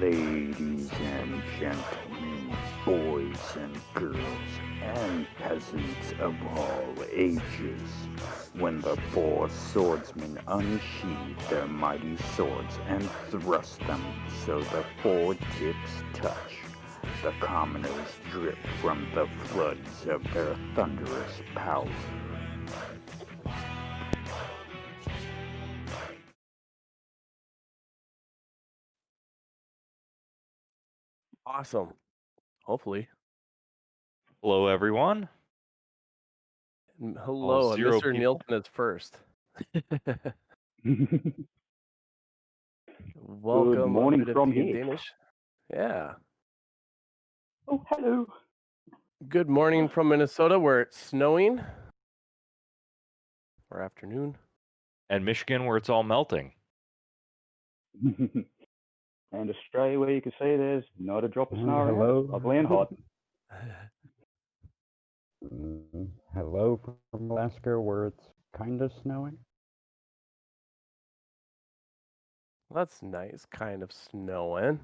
Ladies and gentlemen, boys and girls, and peasants of all ages, when the four swordsmen unsheathed their mighty swords and thrust them so the four tips touch, the commoners drip from the floods of their thunderous power. Awesome. Hopefully. Hello, everyone. All Hello, and zero Mr. people. Nielsen is first. Good Welcome, a morning bit of from tea in here. Danish. Yeah. Oh, hello. Good morning from Minnesota, where it's snowing. Or afternoon. And Michigan, where it's all melting. And Australia, where you can see there's not a drop of snow around. Hello. Lovely and hot. Hello from Alaska, where it's kind of snowing. That's nice, kind of snowing.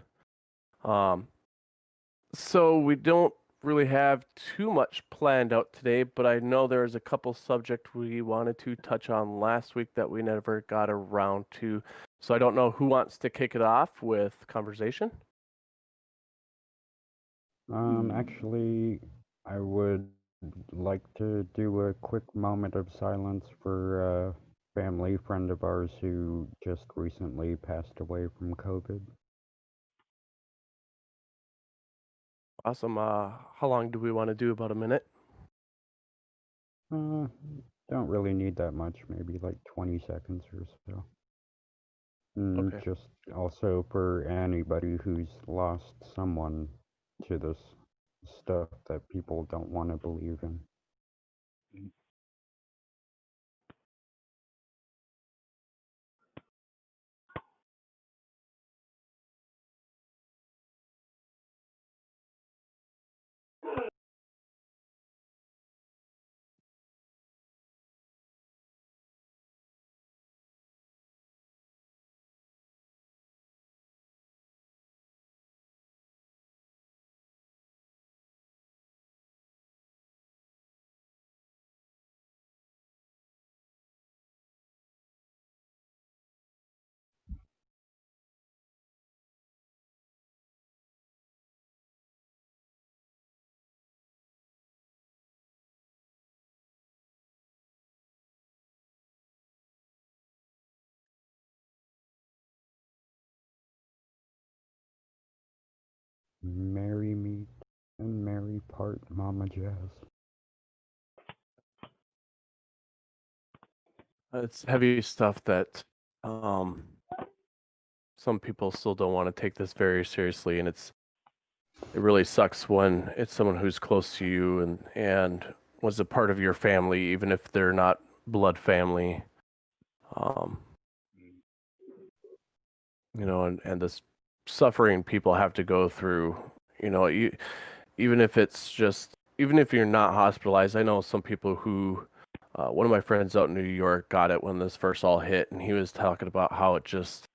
So we don't really have too much planned out today, but I know there's a couple subjects we wanted to touch on last week that we never got around to. So I don't know who wants to kick it off with conversation. Actually, I would like to do a quick moment of silence for a family friend of ours who just recently passed away from COVID. Awesome. How long do we want to do? About a minute? Don't really need that much, maybe like 20 seconds or so. Okay. Just also for anybody who's lost someone to this stuff that people don't want to believe in. Merry meet and merry part, Mama Jazz. It's heavy stuff that some people still don't want to take this very seriously, and it really sucks when it's someone who's close to you and was a part of your family, even if they're not blood family. And this suffering people have to go through, even if you're not hospitalized. I know some people who, one of my friends out in New York got it when this first all hit, and he was talking about how it just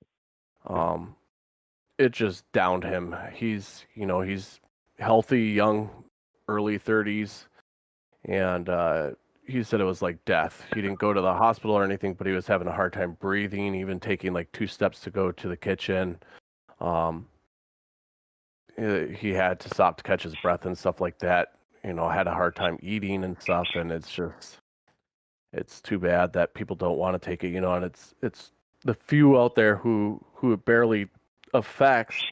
downed him. He's healthy, young, early 30s, and he said it was like death. He didn't go to the hospital or anything, but he was having a hard time breathing, even taking like 2 steps to go to the kitchen. He had to stop to catch his breath and stuff like that. Had a hard time eating and stuff, and it's too bad that people don't want to take it. And it's the few out there who it barely affects.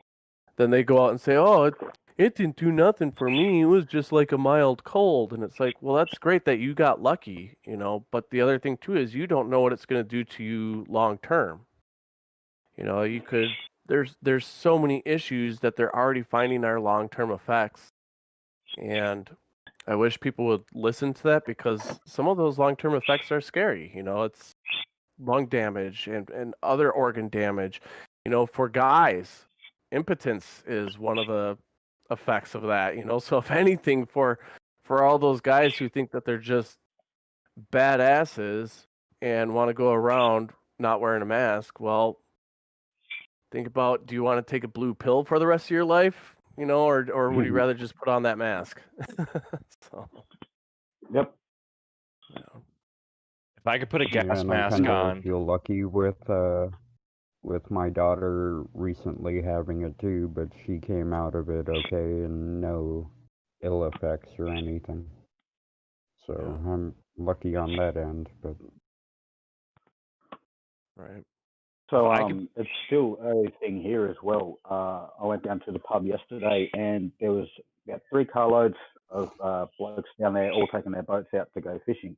Then they go out and say, "Oh, it didn't do nothing for me. It was just like a mild cold." And it's like, well, that's great that you got lucky, But the other thing too is you don't know what it's going to do to you long term. You could. There's so many issues that they're already finding are long term effects, and I wish people would listen to that because some of those long term effects are scary. It's lung damage and other organ damage. For guys, impotence is one of the effects of that. So if anything, for all those guys who think that they're just badasses and want to go around not wearing a mask, well, think about, do you want to take a blue pill for the rest of your life? You know, or would you rather just put on that mask? So, Yep. you know. If I could put a Yeah, gas and I mask kind of on, feel lucky with my daughter recently having it too, but she came out of it okay and no ill effects or anything. So Yeah. I'm lucky on that end, but Right. So If I could- it's still a thing here as well. I went down to the pub yesterday, and there was about 3 carloads of blokes down there, all taking their boats out to go fishing.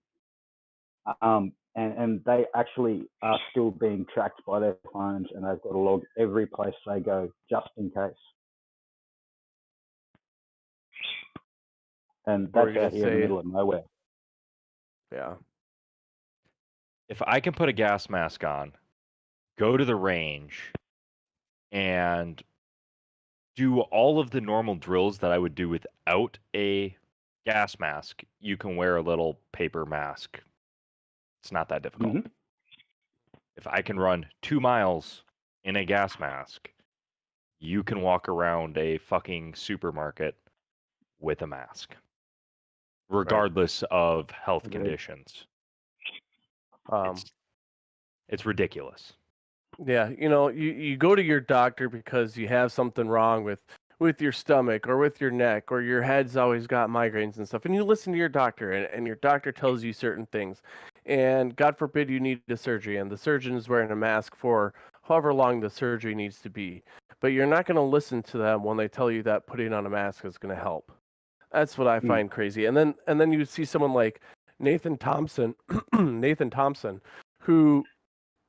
And they actually are still being tracked by their phones, and they've got to log every place they go just in case. And What were that's you out gonna here in the say? middle of nowhere. Yeah. if I can put a gas mask on, go to the range, and do all of the normal drills that I would do without a gas mask, you can wear a little paper mask. It's not that difficult. Mhm. If I can run 2 miles in a gas mask, you can walk around a fucking supermarket with a mask, regardless of health Agreed. conditions. Um, It's ridiculous. Yeah, you know, you go to your doctor because you have something wrong with your stomach or with your neck, or your head's always got migraines and stuff, and you listen to your doctor, and your doctor tells you certain things, and God forbid you need a surgery, and the surgeon is wearing a mask for however long the surgery needs to be, but you're not going to listen to them when they tell you that putting on a mask is going to help. That's what I find crazy. And then you see someone like Nathan Thompson, Nathan Thompson, who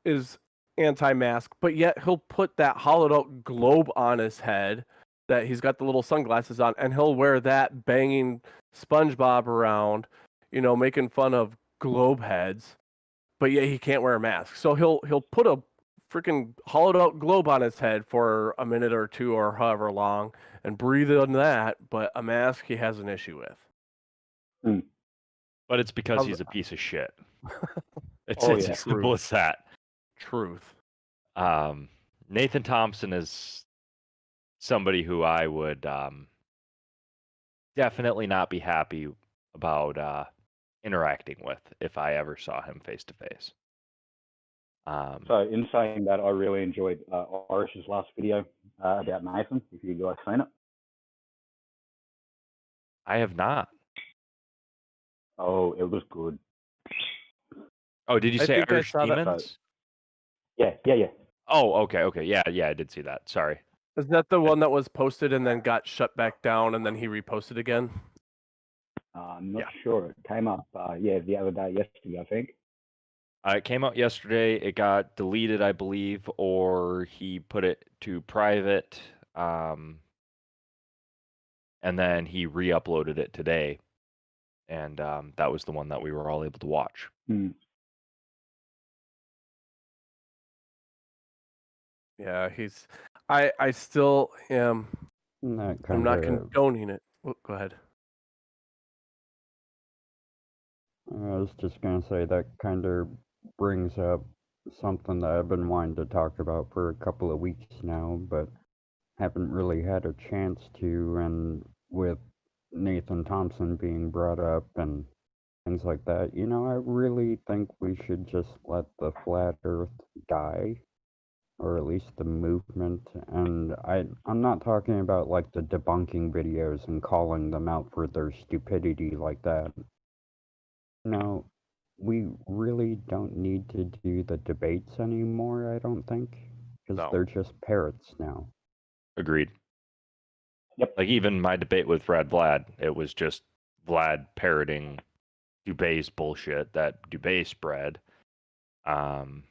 is anti-mask, but yet he'll put that hollowed out globe on his head that he's got the little sunglasses on, and he'll wear that banging SpongeBob around, you know, making fun of globe heads, but yet he can't wear a mask. So he'll put a freaking hollowed out globe on his head for a minute or two or however long and breathe in that, but a mask he has an issue with. But it's because How's he's a piece of shit. It's Oh, it's yeah. as simple as that. Truth. Nathan Thompson is somebody who I would definitely not be happy about interacting with if I ever saw him face to face. So in saying that, I really enjoyed Orish's last video about Nathan, if you guys seen it. I have not. Oh, it was good. Oh, did you I say think I Irish saw that. Demons? Yeah. Oh, okay. Yeah, I did see that. Sorry. Is that the one that was posted and then got shut back down and then he reposted again? I'm not Yeah. sure. It came up, the other day, yesterday, I think. It came out yesterday. It got deleted, I believe, or he put it to private, and then he re-uploaded it today, and that was the one that we were all able to watch. Yeah, I still am. that I'm kind not of. condoning it. Oh, go ahead. I was just gonna say that kind of brings up something that I've been wanting to talk about for a couple of weeks now, but haven't really had a chance to. And with Nathan Thompson being brought up and things like that, I really think we should just let the flat Earth die, or at least the movement. And I'm not talking about like the debunking videos and calling them out for their stupidity like that. No, we really don't need to do the debates anymore, I don't think, because No. they're just parrots now. Agreed. Yep. Like even my debate with Red Vlad, it was just Vlad parroting Dubé's bullshit that Dubé spread, and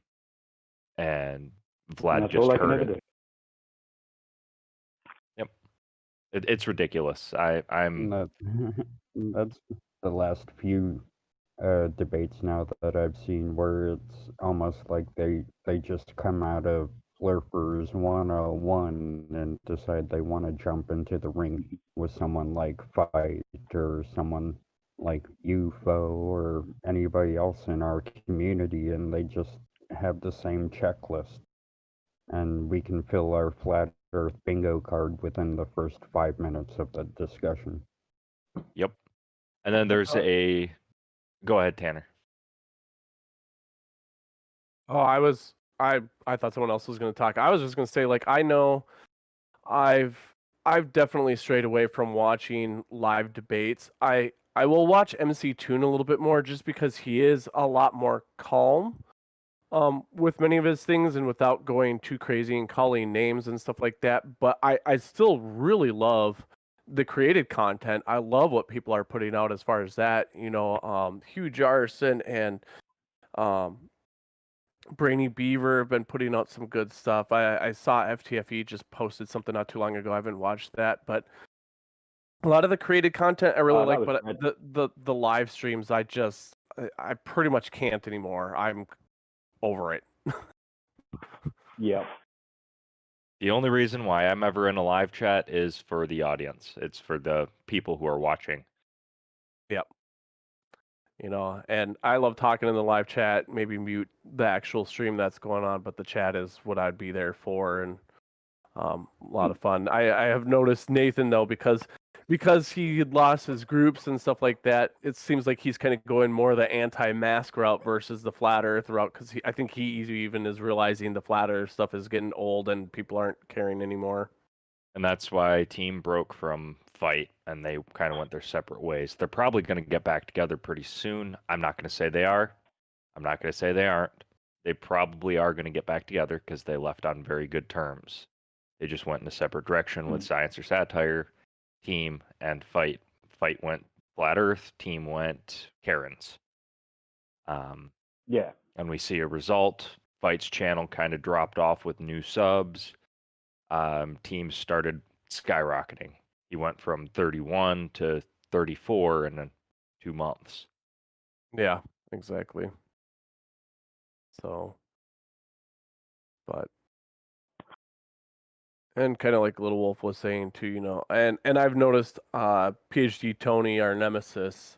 Vlad And that's just all I can heard ever it. do. Yep, it's ridiculous. I'm That, that's the last few debates now that I've seen where it's almost like they just come out of Flurfers 101 and decide they want to jump into the ring with someone like Fight or someone like UFO or anybody else in our community, and they just have the same checklist. and we can fill our flat Earth bingo card within the first 5 minutes of the discussion. Yep. And then there's a. Go ahead, Tanner. Oh, I thought someone else was going to talk. I was just going to say, like, I know I've I've definitely strayed away from watching live debates. I will watch MC Toon a little bit more just because he is a lot more calm with many of his things and without going too crazy and calling names and stuff like that. But I still really love the created content. I love what people are putting out as far as that. Hugh Jarson and um, Brainy Beaver have been putting out some good stuff. I saw FTFE just posted something not too long ago. I haven't watched that, but a lot of the created content I really Oh, that like. was But great. the live streams, I pretty much can't anymore. I'm over it. Yeah. The only reason why I'm ever in a live chat is for the audience. It's for the people who are watching. Yep. And I love talking in the live chat, maybe mute the actual stream that's going on, but the chat is what I'd be there for, and a lot of fun. I have noticed Nathan, though, because he had lost his groups and stuff like that, it seems like he's kind of going more the anti-mask route versus the flat earth route, because I think he even is realizing the flat earth stuff is getting old and people aren't caring anymore. And that's why Team broke from Fight and they kind of went their separate ways. They're probably going to get back together pretty soon. I'm not going to say they are. I'm not going to say they aren't. They probably are going to get back together because they left on very good terms. They just went in a separate direction with Science or Satire, Team, and Fight. Fight went Flat Earth, Team went Karens. Yeah. And we see a result. Fight's channel kind of dropped off with new subs. Teams started skyrocketing. He went from 31 to 34 in 2 months. Yeah, exactly. So, but and kind of like Little Wolf was saying too, and I've noticed PhD Tony, our nemesis,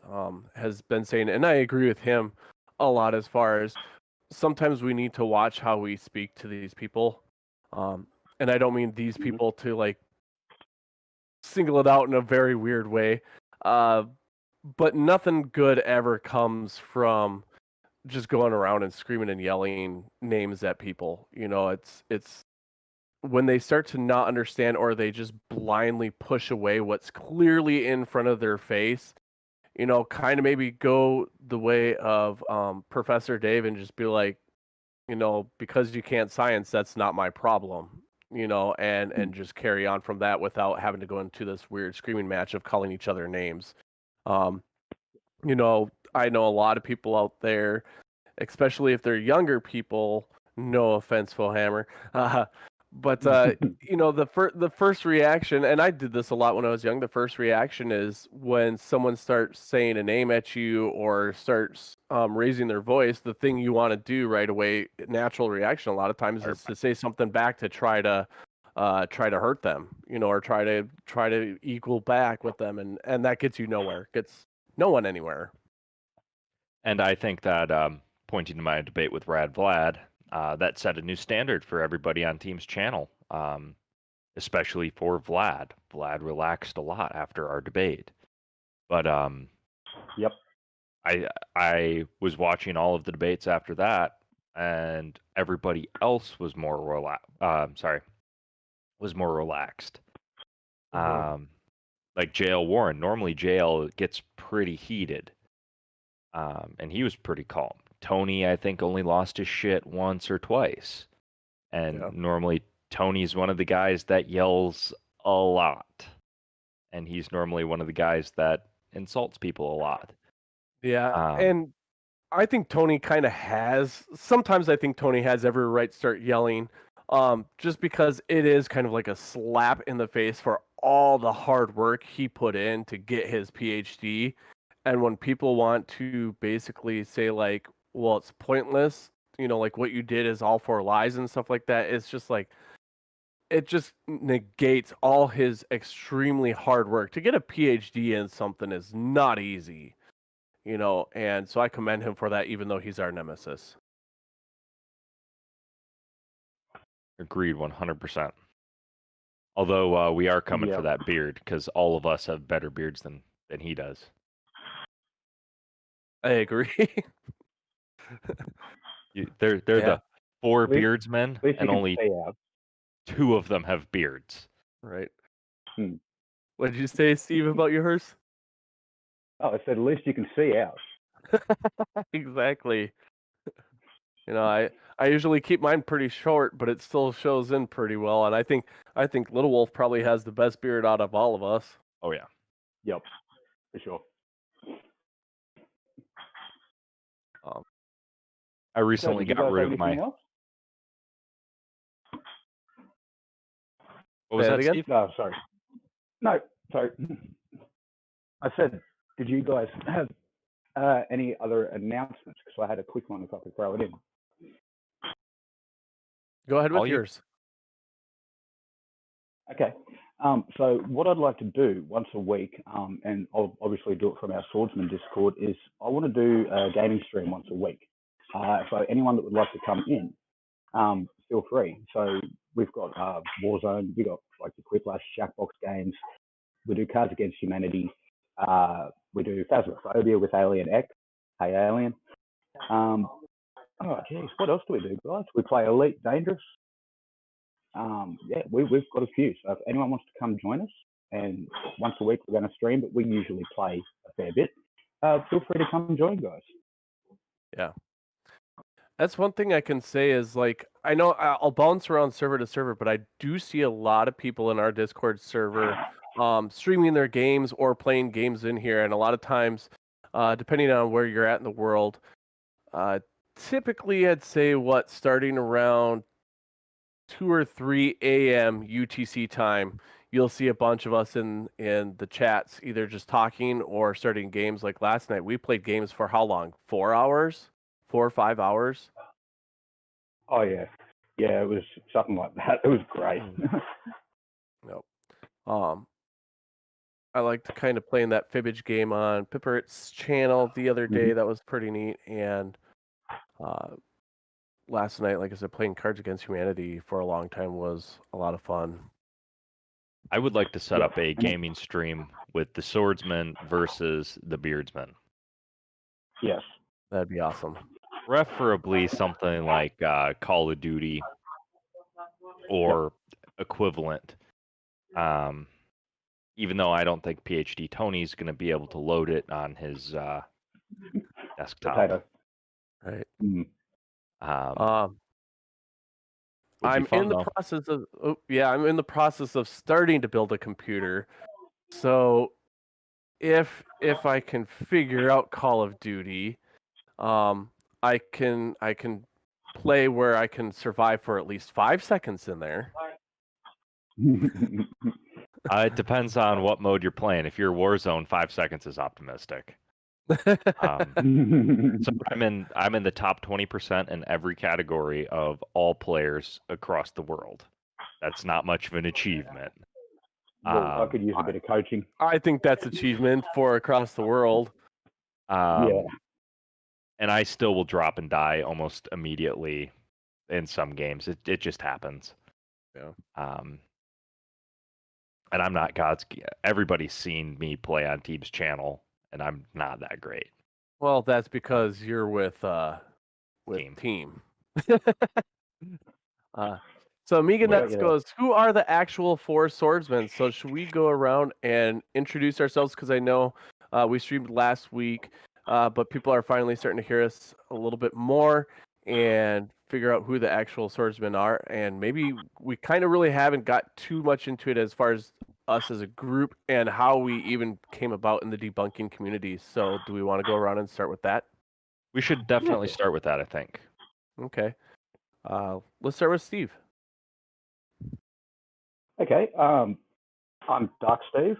has been saying, and I agree with him a lot as far as sometimes we need to watch how we speak to these people. And I don't mean these people to like single it out in a very weird way. But nothing good ever comes from just going around and screaming and yelling names at people. It's when they start to not understand or they just blindly push away what's clearly in front of their face, kind of maybe go the way of Professor Dave and just be like, because you can't science, that's not my problem, and just carry on from that without having to go into this weird screaming match of calling each other names. Um, I know a lot of people out there, especially if they're younger people. No offense, Fohammer. But the first reaction, and I did this a lot when I was young. The first reaction is when someone starts saying a name at you or starts raising their voice. The thing you want to do right away, natural reaction, a lot of times is to say something back to try to hurt them, or try to equal back with them, and that gets you nowhere. Gets no one anywhere. And I think that, pointing to my debate with Rad Vlad, that set a new standard for everybody on Team's channel, especially for Vlad. Vlad relaxed a lot after our debate. But Yep. I was watching all of the debates after that, and everybody else was more relaxed. Like JL Warren. Normally JL gets pretty heated. And he was pretty calm. Tony, I think, only lost his shit once or twice. And normally Tony's one of the guys that yells a lot. And he's normally one of the guys that insults people a lot. Yeah, and I think Tony kind of sometimes I think Tony has every right to start yelling, just because it is kind of like a slap in the face for all the hard work he put in to get his PhD. And when people want to basically say like, well, it's pointless, like what you did is all for lies and stuff like that, it's just like, it just negates all his extremely hard work. To get a PhD in something is not easy. And so I commend him for that, even though he's our nemesis. Agreed, 100%. Although we are coming for Yep. that beard because all of us have better beards than he does. I agree. They're Yeah. the 4 At least- beardsmen, At least you and can only see out. 2 of them have beards. Right. Hmm. What did you say, Steve, about yours? Oh, I said at least you can see out. Exactly. I usually keep mine pretty short, but it still shows in pretty well. And I think Little Wolf probably has the best beard out of all of us. Oh yeah. Yep, for sure. I recently Did you got guys rid have of my. anything else? What was Say that that, again? Steve? No, sorry. No, sorry. I said, did you guys have any other announcements? Because I had a quick one if I could throw it in. Go ahead with All you- yours. Okay. So what I'd like to do once a week, and I'll obviously do it from our Swordsman Discord, is I want to do a gaming stream once a week. So anyone that would like to come in, feel free. So we've got Warzone, we've got like the Quiplash, Jackbox games. We do Cards Against Humanity. We do Phasmophobia with Alien X. Hey, Alien. Oh, geez, what else do we do, guys? We play Elite Dangerous. Yeah, we've got a few. So if anyone wants to come join us, and once a week we're going to stream, but we usually play a fair bit, feel free to come and join, guys. Yeah. That's one thing I can say is, like, I know I'll bounce around server to server, but I do see a lot of people in our Discord server streaming their games or playing games in here. And a lot of times, depending on where you're at in the world, typically I'd say starting around 2 or 3 a.m. UTC time, you'll see a bunch of us in the chats, either just talking or starting games. Like last night, we played games for how long? 4 hours? 4 or 5 hours? Oh yeah, yeah, it was something like that. It was great. Nope. I liked kind of playing that Fibbage game on Pippert's channel the other day. That was pretty neat. And last night, like I said, playing Cards Against Humanity for a long time was a lot of fun. I would like to set Yeah, up a gaming stream with the Swordsmen versus the Beardsmen. Yes. That'd be awesome. Preferably something like Call of Duty or equivalent. Even though I don't think PhD Tony's going to be able to load it on his desktop. Potato. Right. Mm. Would be I'm fun, in the though. process of I'm in the process of starting to build a computer. So if I can figure out Call of Duty, I can play where I can survive for at least 5 seconds in there. It depends on what mode you're playing. If you're Warzone, 5 seconds is optimistic. So I'm in the top 20% in every category of all players across the world. That's not much of an achievement. Well, I could use a bit of coaching. I think that's achievement for across the world. Yeah. And I still will drop and die almost immediately in some games. It just happens. Yeah. And I'm not God's. Everybody's seen me play on Team's channel, and I'm not that great. Well, that's because you're with team. So Amiga Nuts goes, who are the actual 4 swordsmen? So should we go around and introduce ourselves? Because I know we streamed last week, but people are finally starting to hear us a little bit more and figure out who the actual swordsmen are. And maybe we kind of really haven't got too much into it as far as us as a group and how we even came about in the debunking community. So do we want to go around and start with that? We should definitely start with that, I think. Okay. Let's start with Steve. Okay. I'm Dark Steve.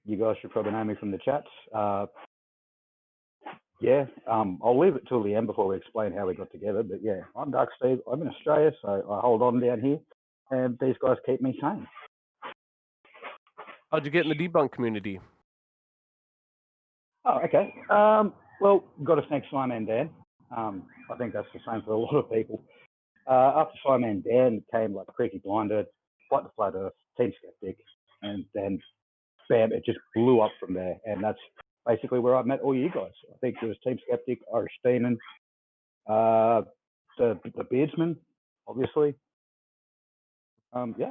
You guys should probably know me from the chats. Yeah. I'll leave it till the end before we explain how we got together. But yeah, I'm Dark Steve. I'm in Australia, so I hold on down here, and these guys keep me sane. How'd you get in the debunk community? Oh, okay. Well, got to thank Simon and Dan. I think that's the same for a lot of people. After Fireman Dan came like Creaky Blinder, Fight the Flat Earth, Team Skeptic, and then bam, it just blew up from there. And that's basically where I met all you guys. I think it was Team Skeptic, Irish Demon, the Beardsman, obviously. Yeah.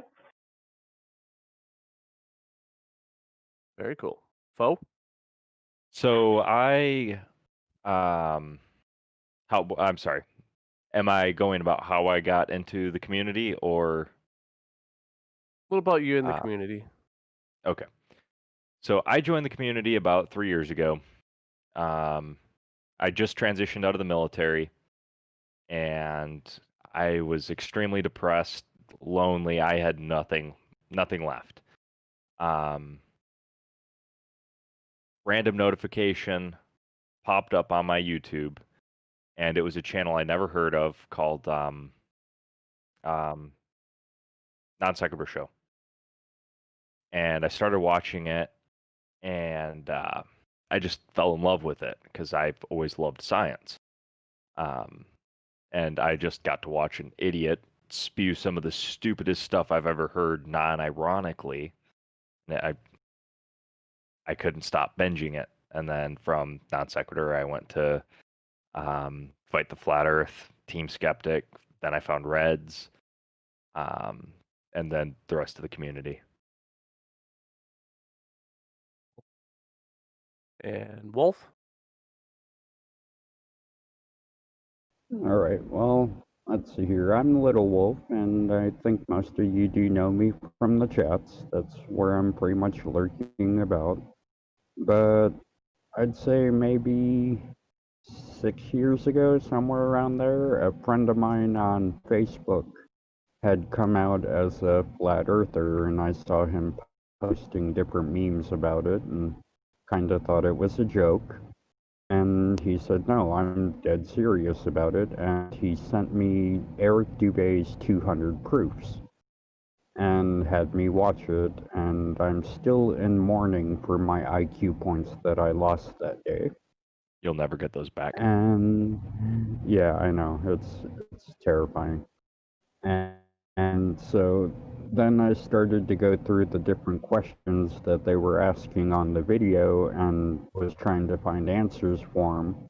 Very cool. Foe? So I'm sorry. Am I going about how I got into the community or? What about you in the community? Okay. So I joined the community about 3 years ago. I just transitioned out of the military and I was extremely depressed, lonely. I had nothing left. Random notification popped up on my YouTube, and it was a channel I never heard of called Non Sequitur Show. And I started watching it, and I just fell in love with it because I've always loved science. And I just got to watch an idiot spew some of the stupidest stuff I've ever heard non-ironically. I couldn't stop binging it. And then from Non Sequitur, I went to Fight the Flat Earth, Team Skeptic. Then I found Reds, and then the rest of the community. And Wolf? All right, well, let's see here. I'm Little Wolf, and I think most of you do know me from the chats. That's where I'm pretty much lurking about. But I'd say maybe 6 years ago, somewhere around there, a friend of mine on Facebook had come out as a flat earther, and I saw him posting different memes about it and kind of thought it was a joke. And he said, no, I'm dead serious about it. And he sent me Eric Dubé's 200 proofs and had me watch it. And I'm still in mourning for my IQ points that I lost that day. You'll never get those back. And yeah, I know, it's terrifying. And so then I started to go through the different questions that they were asking on the video and was trying to find answers for them.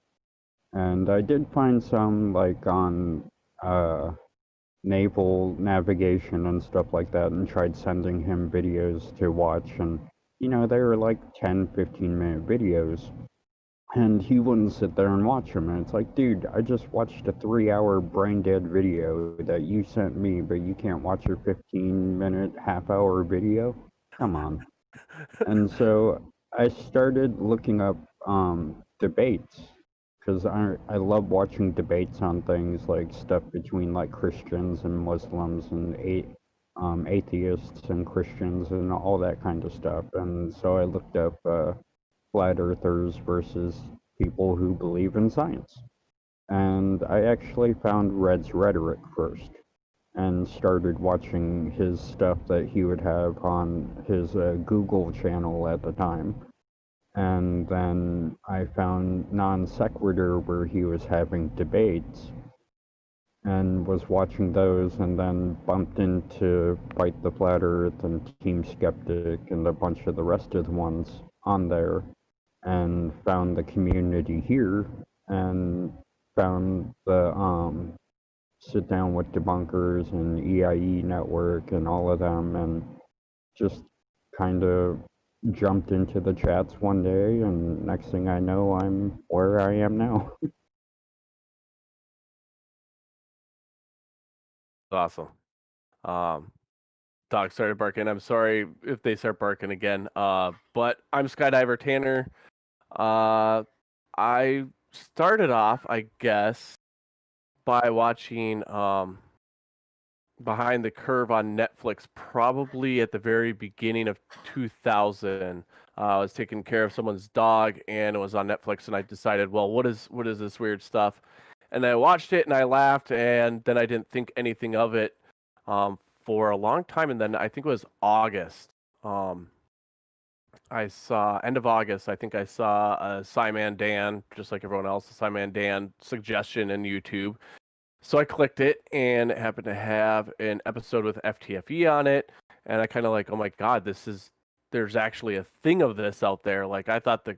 And I did find some like on naval navigation and stuff like that, and tried sending him videos to watch. And, you know, they were like 10, 15-minute videos. And he wouldn't sit there and watch them. And it's like, dude, I just watched a 3-hour brain dead video that you sent me, but you can't watch your 15-minute, half-hour video? Come on. And so I started looking up debates, because I love watching debates on things like stuff between like Christians and Muslims and atheists and Christians and all that kind of stuff. And so I looked up flat earthers versus people who believe in science. And I actually found Red's Rhetoric first and started watching his stuff that he would have on his Google channel at the time. And then I found Non Sequitur, where he was having debates, and was watching those, and then bumped into Fight the Flat Earth and Team Skeptic and a bunch of the rest of the ones on there, and found the community here, and found the Sit Down with Debunkers and EIE Network and all of them, and just kind of jumped into the chats one day, and next thing I know, I'm where I am now. Awesome. Dog started barking. I'm sorry if they start barking again. But I'm Skydiver Tanner. I started off, I guess, by watching Behind the Curve on Netflix, probably at the very beginning of 2000. I was taking care of someone's dog, and it was on Netflix, and I decided, well, what is this weird stuff? And I watched it, and I laughed, and then I didn't think anything of it for a long time, and then I think it was August. I saw end of August. I think I saw a Simon Dan, just like everyone else, a Simon Dan suggestion in YouTube, So I clicked it, and it happened to have an episode with FTFE on it, and I kind of like, oh my god, there's actually a thing of this out there. Like I thought the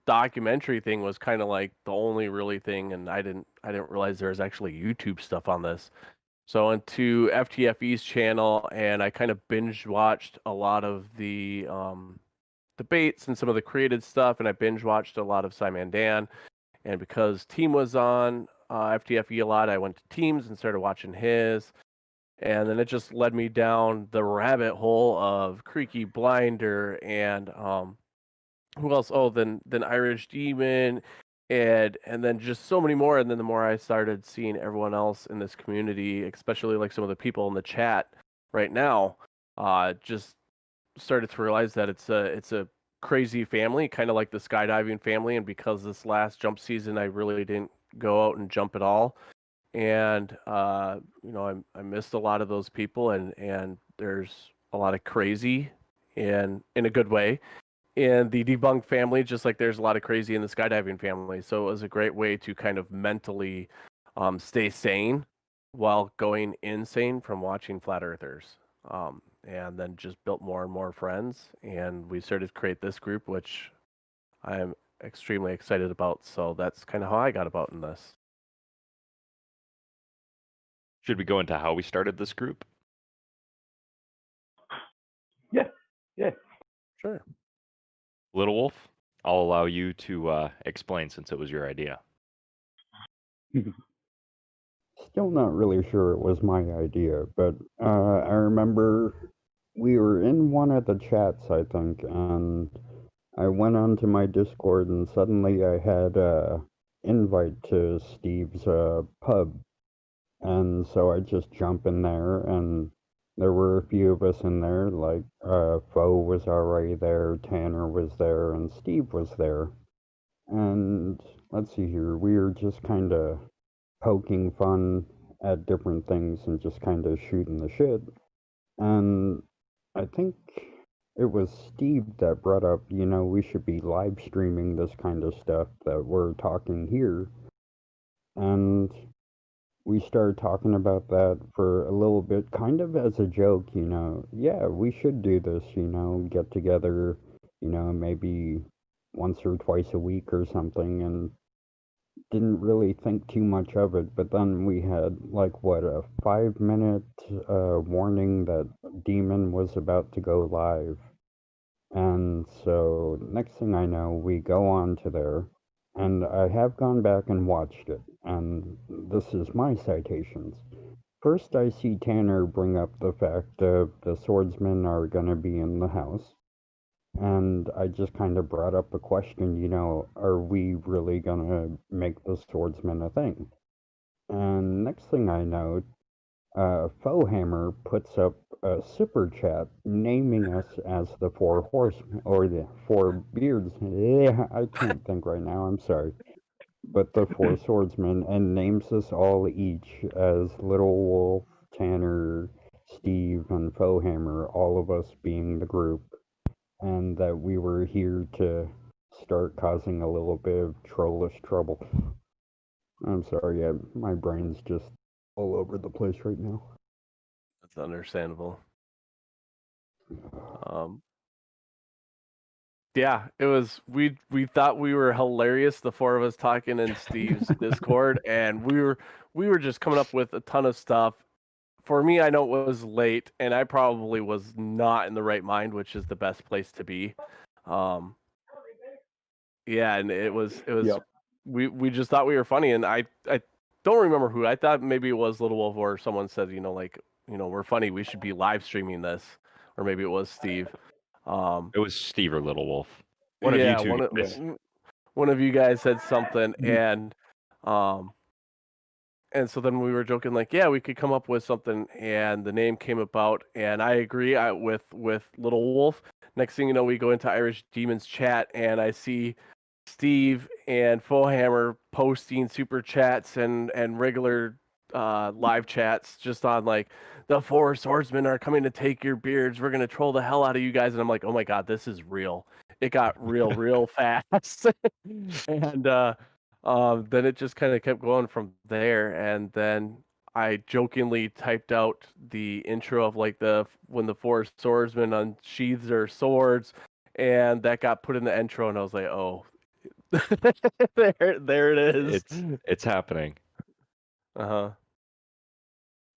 documentary thing was kind of like the only really thing, and I didn't realize there was actually YouTube stuff on this. So I went to FTFE's channel, and I kind of binge watched a lot of the debates and some of the created stuff, and I binge watched a lot of Simon Dan. And because Team was on FTFE a lot, I went to Teams and started watching his. And then it just led me down the rabbit hole of Creaky Blinder and who else? Oh, then Irish Demon, and then just so many more. And then the more I started seeing everyone else in this community, especially like some of the people in the chat right now, just started to realize that it's a crazy family, kind of like the skydiving family. And because this last jump season, I really didn't go out and jump at all, and I missed a lot of those people, and there's a lot of crazy, and in a good way, in the debunked family, just like there's a lot of crazy in the skydiving family. So it was a great way to kind of mentally stay sane while going insane from watching flat earthers. And then just built more and more friends, and we started to create this group, which I'm extremely excited about. So that's kind of how I got about in this. Should we go into how we started this group? Yeah. Sure. Little Wolf, I'll allow you to explain since it was your idea. Still not really sure it was my idea, but I remember we were in one of the chats, I think, and I went onto my Discord, and suddenly I had a invite to Steve's pub, and so I just jump in there, and there were a few of us in there, like Foe was already there, Tanner was there, and Steve was there, and let's see here, we were just kind of poking fun at different things and just kind of shooting the shit. And I think it was Steve that brought up, we should be live streaming this kind of stuff that we're talking here. And we started talking about that for a little bit, kind of as a joke, yeah, we should do this, get together, maybe once or twice a week or something, and didn't really think too much of it, but then we had a 5-minute warning that Demon was about to go live. And so next thing I know, we go on to there, and I have gone back and watched it, and this is my citations. First, I see Tanner bring up the fact of the swordsmen are going to be in the house. And I just kind of brought up a question, are we really going to make the swordsman a thing? And next thing I know, Foehammer puts up a super chat naming us as the Four Horsemen, or the Four Beards. Yeah, I can't think right now, I'm sorry. But the Four Swordsmen, and names us all each as Little Wolf, Tanner, Steve, and Foehammer, all of us being the group, and that we were here to start causing a little bit of trollish trouble. I'm sorry, yeah, my brain's just all over the place right now. That's understandable. Yeah, it was. We thought we were hilarious, the four of us talking in Steve's Discord, and we were just coming up with a ton of stuff. For me, I know it was late, and I probably was not in the right mind, which is the best place to be. Yeah, and it was. Yep. We just thought we were funny, and I don't remember who. I thought maybe it was Little Wolf, or someone said, we're funny. We should be live streaming this, or maybe it was Steve. It was Steve or Little Wolf. One of you guys said something, and so then we were joking, like, yeah, we could come up with something, and the name came about, and I agree with Little Wolf. Next thing you know, we go into Irish Demon's chat, and I see Steve and Foehammer posting super chats and regular live chats just on like, the Four Swordsmen are coming to take your beards. We're going to troll the hell out of you guys. And I'm like, oh my God, this is real. It got real fast. And Then it just kind of kept going from there, and then I jokingly typed out the intro of like when the four swordsmen unsheathes their swords, and that got put in the intro, and I was like, oh, there it is. It's happening. Uh-huh.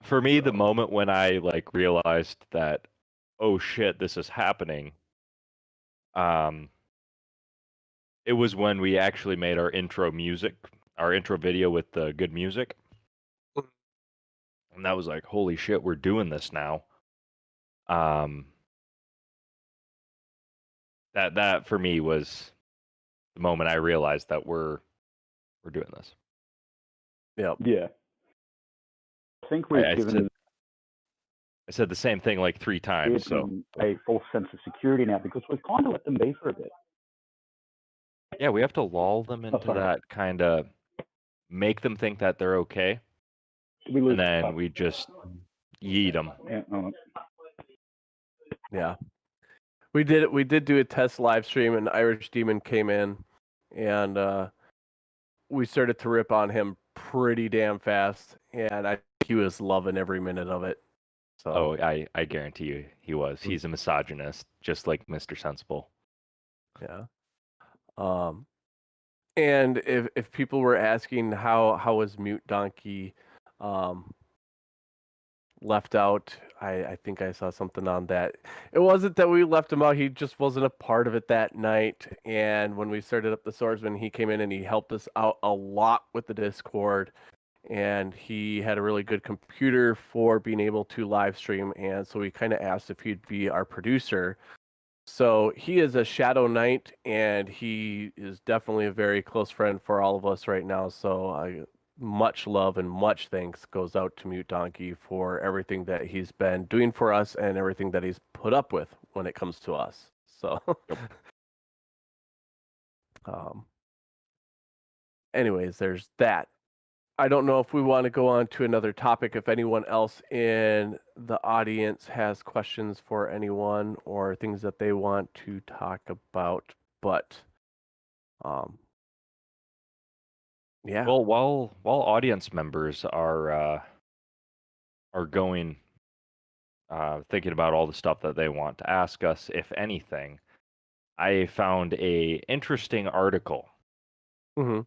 For me, the So, moment when I like realized that, oh shit, this is happening, it was when we actually made our intro video with the good music. And that was like, holy shit, we're doing this now. That for me was the moment I realized that we're doing this. yep. Yeah. I think we've I given said the same thing like 3 times. So a false sense of security now because we've kind of let them be for a bit. yeah, we have to lull them into sorry. that kind of, make them think that they're okay, Did we lose and then touch? we just yeet them. Yeah, Yeah. We did do a test live stream, and Irish Demon came in, and we started to rip on him pretty damn fast, and I think he was loving every minute of it. So Oh, I guarantee you he was. He's a misogynist, just like Mr. Sensible. yeah. And if people were asking how was Mute Donkey left out, I think I saw something on that. It wasn't that we left him out, he just wasn't a part of it that night. And when we started up the Swordsman, he came in and he helped us out a lot with the Discord. And he had a really good computer for being able to live stream. And so we kind of asked if he'd be our producer. So he is a Shadow Knight, and he is definitely a very close friend for all of us right now. So much love and much thanks goes out to Mute Donkey for everything that he's been doing for us and everything that he's put up with when it comes to us. So, anyways, there's that. I don't know if we want to go on to another topic. If anyone else in the audience has questions for anyone or things that they want to talk about, but yeah. Well, while audience members are going thinking about all the stuff that they want to ask us, if anything, I found a interesting article. Mm-hmm.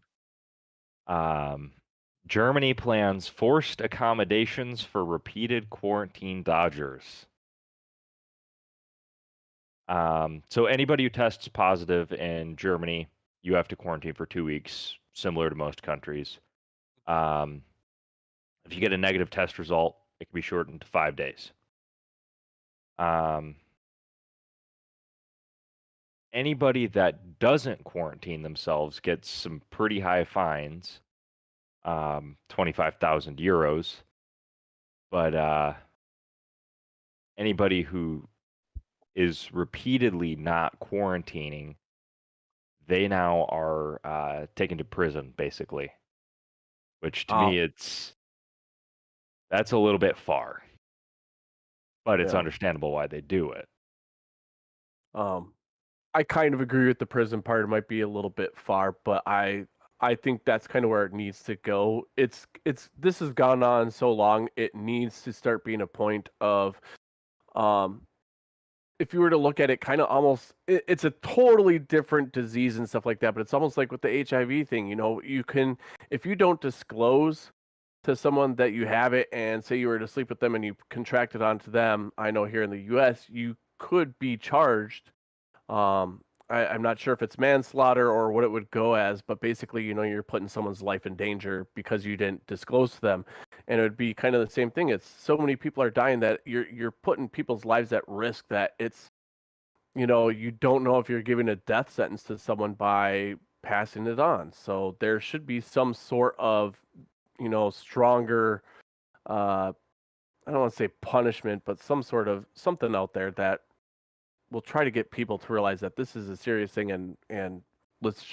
Germany plans forced accommodations for repeated quarantine dodgers. So anybody who tests positive in Germany, you have to quarantine for 2 weeks, similar to most countries. If you get a negative test result, it can be shortened to 5 days. Anybody that doesn't quarantine themselves gets some pretty high fines, 25,000 euros. But anybody who is repeatedly not quarantining, they now are taken to prison, basically. Which to me, that's a little bit far. But it's understandable why they do it. I kind of agree with the prison part. It might be a little bit far, but I think that's kind of where it needs to go. This has gone on so long, it needs to start being a point of if you were to look at it kind of almost it's a totally different disease and stuff like that, but it's almost like with the HIV thing, you can, if you don't disclose to someone that you have it and say you were to sleep with them and you contracted onto them, I know here in the US you could be charged. I'm not sure if it's manslaughter or what it would go as, but basically, you're putting someone's life in danger because you didn't disclose to them. And it would be kind of the same thing. It's so many people are dying that you're putting people's lives at risk that it's, you don't know if you're giving a death sentence to someone by passing it on. So there should be some sort of, stronger, I don't want to say punishment, but some sort of something out there that we'll try to get people to realize that this is a serious thing, and let's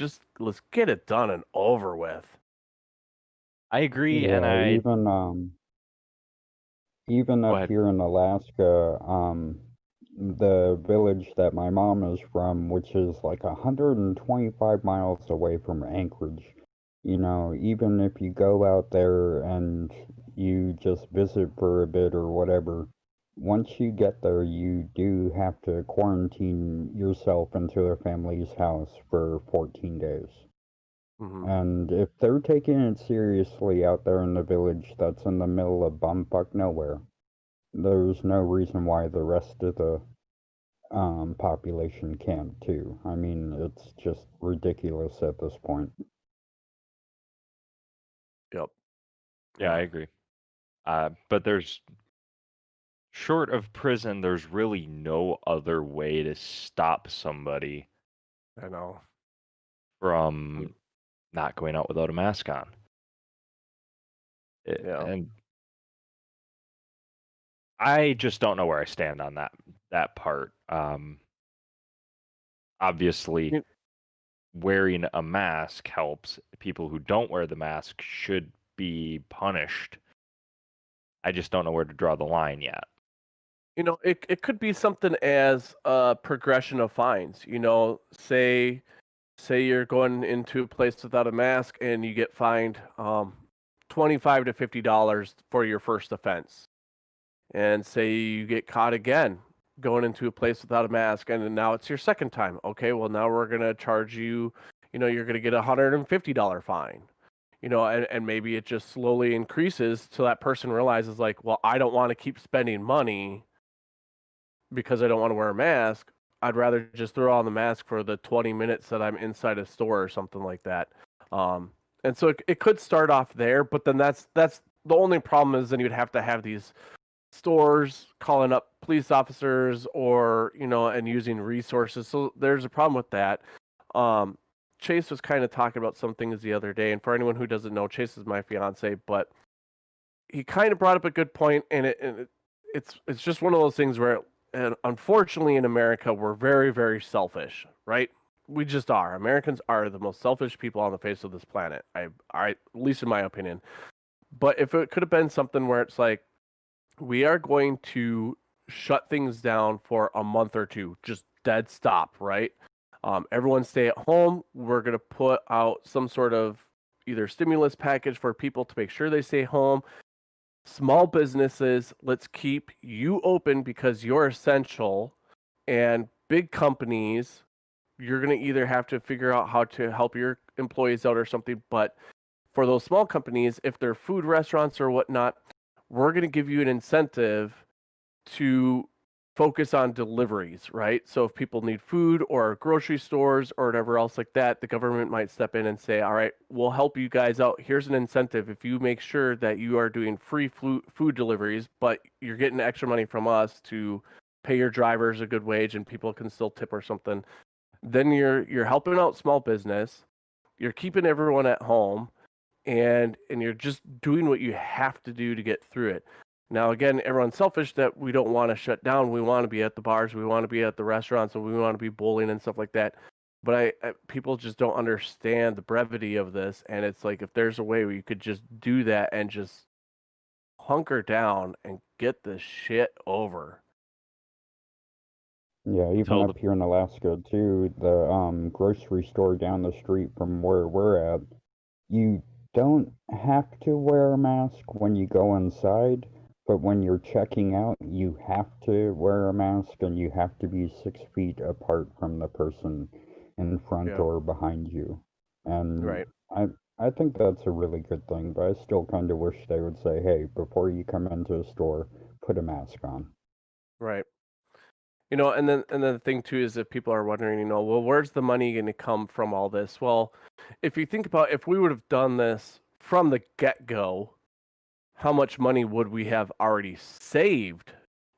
get it done and over with. I agree, Yeah, and even Go up ahead. here in Alaska, the village that my mom is from, which is like 125 miles away from Anchorage, You know, even if you go out there and you just visit for a bit or whatever, once you get there, you do have to quarantine yourself into a family's house for 14 days. Hmm. And if they're taking it seriously out there in the village that's in the middle of bumfuck nowhere, there's no reason why the rest of the population can't too. I mean, it's just ridiculous at this point. Yep. Yeah, I agree. But there's short of prison, there's really no other way to stop somebody I know. from not going out without a mask on. Yeah. And I just don't know where I stand on that part. Obviously, You- wearing a mask helps. People who don't wear the mask should be punished. I just don't know where to draw the line yet. it could be something as a progression of fines. Say you're going into a place without a mask and you get fined $25 to $50 for your first offense. And say you get caught again going into a place without a mask and now it's your second time. Okay, well now we're going to charge you, you're going to get a $150 fine. And maybe it just slowly increases till that person realizes like, well, I don't want to keep spending money because I don't want to wear a mask. I'd rather just throw on the mask for the 20 minutes that I'm inside a store or something like that. And so it could start off there, but then that's the only problem is then you'd have to have these stores calling up police officers or and using resources. So there's a problem with that. Um, Chase was kind of talking about some things the other day, and for anyone who doesn't know, Chase is my fiance, but he kind of brought up a good point, and it's just one of those things where, and unfortunately in America, we're very, very selfish, right? We just are. Americans are the most selfish people on the face of this planet. At least in my opinion. But if it could have been something where it's like, we are going to shut things down for a month or two, just dead stop, right? Everyone stay at home. We're going to put out some sort of either stimulus package for people to make sure they stay home. Small businesses, let's keep you open because you're essential. And big companies, you're going to either have to figure out how to help your employees out or something. But for those small companies, if they're food restaurants or whatnot, we're going to give you an incentive to focus on deliveries, right? So if people need food or grocery stores or whatever else like that, the government might step in and say, all right, we'll help you guys out. Here's an incentive. If you make sure that you are doing free food deliveries, but you're getting extra money from us to pay your drivers a good wage and people can still tip or something, then you're helping out small business. You're keeping everyone at home and you're just doing what you have to do to get through it. Now, again, everyone's selfish that we don't want to shut down. We want to be at the bars, we want to be at the restaurants, and we want to be bowling and stuff like that. But people just don't understand the brevity of this, and it's like if there's a way where you could just do that and just hunker down and get this shit over. Yeah, even Until the up here in Alaska too, the grocery store down the street from where we're at, you don't have to wear a mask when you go inside, but when you're checking out, you have to wear a mask and you have to be 6 feet apart from the person in front Yeah. or behind you. And Right. I think that's a really good thing, but I still kind of wish they would say, hey, before you come into a store, put a mask on. Right. And then the thing too is if people are wondering, well, where's the money going to come from all this? Well, if you think about if we would have done this from the get-go, how much money would we have already saved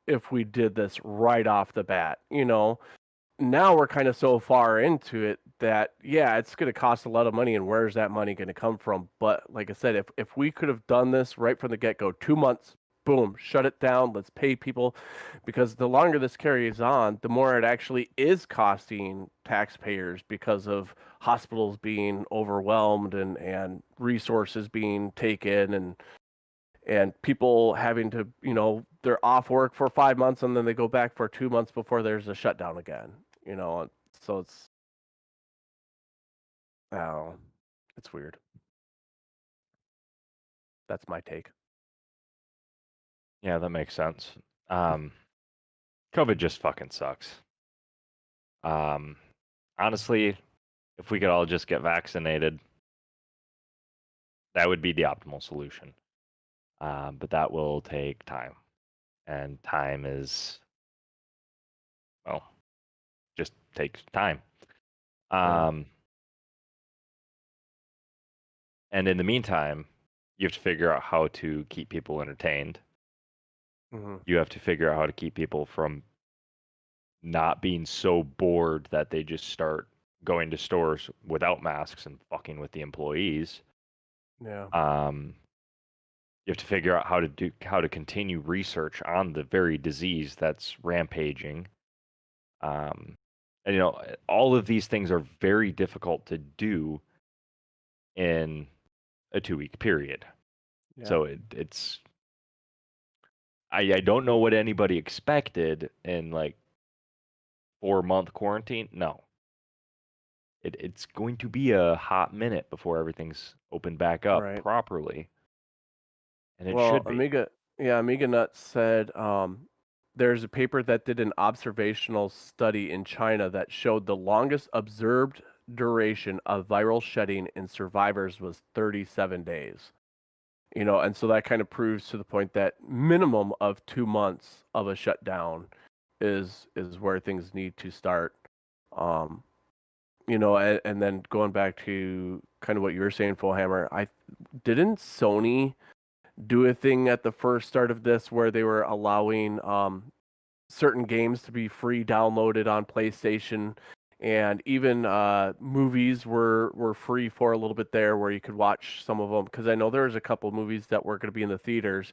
if we did this right off the bat? Now we're kind of so far into it that yeah, it's going to cost a lot of money, and where's that money going to come from? But like I said, if we could have done this right from the get-go, 2 months, boom, shut it down, let's pay people, because the longer this carries on, the more it actually is costing taxpayers because of hospitals being overwhelmed and resources being taken and people having to, they're off work for 5 months and then they go back for 2 months before there's a shutdown again. So it's, oh, it's weird. That's my take. Yeah, that makes sense. COVID just fucking sucks. Honestly, if we could all just get vaccinated, that would be the optimal solution. But that will take time. And time is, well, just takes time. Yeah. And in the meantime, you have to figure out how to keep people entertained. Hmm. You have to figure out how to keep people from not being so bored that they just start going to stores without masks and fucking with the employees. Yeah. You have to figure out how to continue research on the very disease that's rampaging. And all of these things are very difficult to do in a 2-week period. Yeah. So it's I don't know what anybody expected in like 4-month quarantine. No. It's going to be a hot minute before everything's opened back up Right. properly. And it Well, should be. Amiga Nuts said there's a paper that did an observational study in China that showed the longest observed duration of viral shedding in survivors was 37 days. And so that kind of proves to the point that minimum of 2 months of a shutdown is where things need to start. And then going back to kind of what you were saying, Fullhammer, didn't Sony do a thing at the first start of this where they were allowing certain games to be free downloaded on PlayStation, and even movies were free for a little bit there, where you could watch some of them. Because I know there was a couple movies that were going to be in the theaters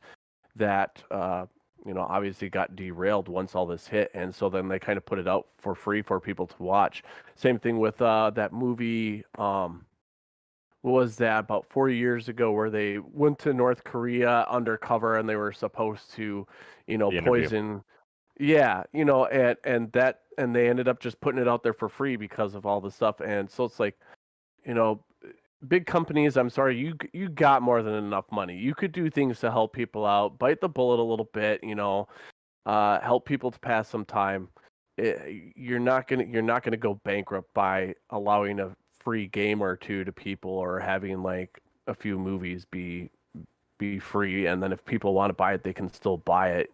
that obviously got derailed once all this hit, and so then they kind of put it out for free for people to watch. Same thing with that movie. What was that, about 4 years ago, where they went to North Korea undercover and they were supposed to, The interview. poison. Yeah, and they ended up just putting it out there for free because of all the stuff. And so it's like, you know, big companies, I'm sorry, you got more than enough money. You could do things to help people out, bite the bullet a little bit, help people to pass some time. You're not gonna go bankrupt by allowing a free game or two to people, or having like a few movies be free, and then if people want to buy it, they can still buy it.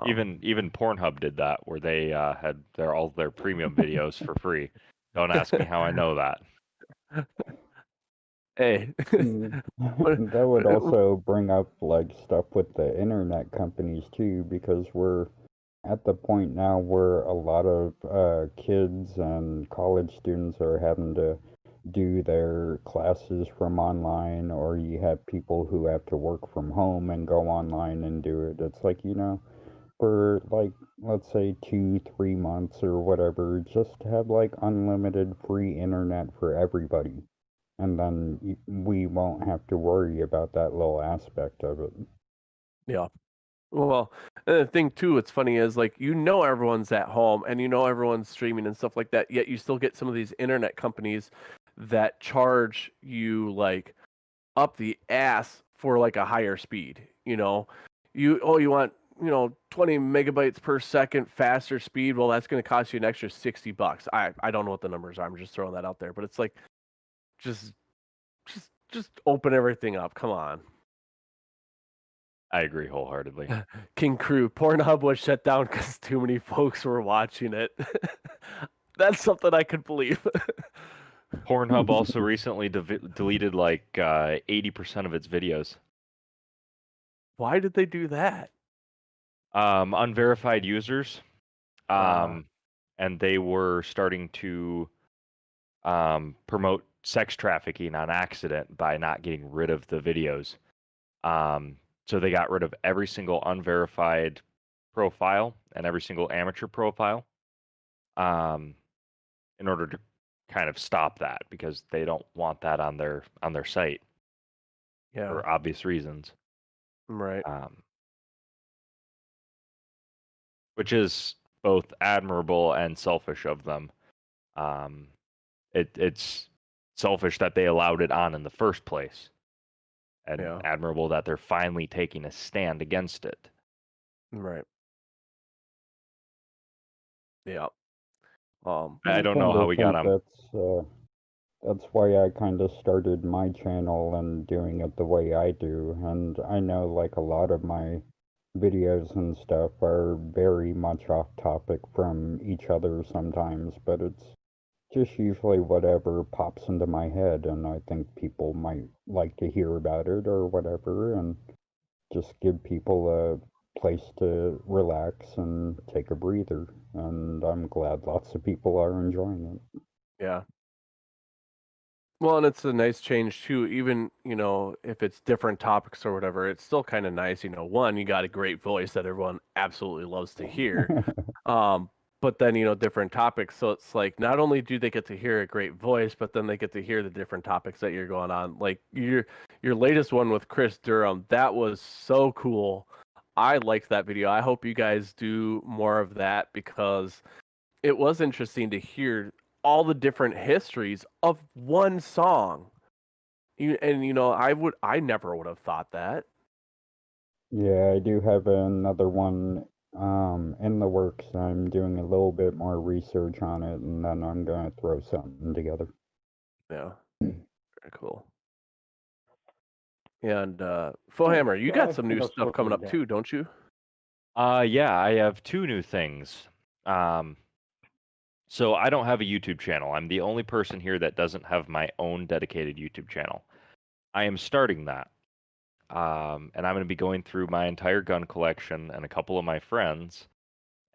Even Pornhub did that, where they had all their premium videos for free. Don't ask me how I know that. Hey. That would also bring up like stuff with the internet companies too, because we're at the point now where a lot of kids and college students are having to do their classes from online, or you have people who have to work from home and go online and do it. It's like, for like, let's say 2-3 months or whatever, just have like unlimited free internet for everybody. And then we won't have to worry about that little aspect of it. Yeah. Well, and the thing too, what's funny is, like, everyone's at home and everyone's streaming and stuff like that, yet you still get some of these internet companies that charge you like up the ass for like a higher speed. You want 20 megabytes per second faster speed. Well, that's going to cost you an extra $60. I don't know what the numbers are. I'm just throwing that out there, but it's like just open everything up. Come on. I agree wholeheartedly. King Crew, Pornhub was shut down because too many folks were watching it. That's something I could believe. Pornhub also recently deleted like 80% of its videos. Why did they do that? Unverified users. Wow. And they were starting to promote sex trafficking on accident by not getting rid of the videos. So they got rid of every single unverified profile and every single amateur profile in order to kind of stop that, because they don't want that on their site Yeah. for obvious reasons. Right. Which is both admirable and selfish of them. It's selfish that they allowed it on in the first place. and Yeah. admirable that they're finally taking a stand against it. Right. Yeah. I don't know kinda how we got think on. that's why I kind of started my channel and doing it the way I do. And I know like a lot of my videos and stuff are very much off topic from each other sometimes, but it's just usually whatever pops into my head, and I think people might like to hear about it or whatever, and just give people a place to relax and take a breather. And I'm glad lots of people are enjoying it. Yeah. Well, and it's a nice change too. Even, if it's different topics or whatever, it's still kind of nice. One, you got a great voice that everyone absolutely loves to hear. But then, different topics. So it's like not only do they get to hear a great voice, but then they get to hear the different topics that you're going on. Like your latest one with Chris Durham, that was so cool. I liked that video. I hope you guys do more of that because it was interesting to hear all the different histories of one song. I never would have thought that. Yeah, I do have another one in the works. I'm doing a little bit more research on it, and then I'm gonna throw something together. Yeah, very cool. And Fohammer, you got some I think new I'll stuff sort coming something up out. too, don't you? Yeah, I have two new things. So I don't have a YouTube channel. I'm the only person here that doesn't have my own dedicated YouTube channel. I am starting that. And I'm going to be going through my entire gun collection and a couple of my friends,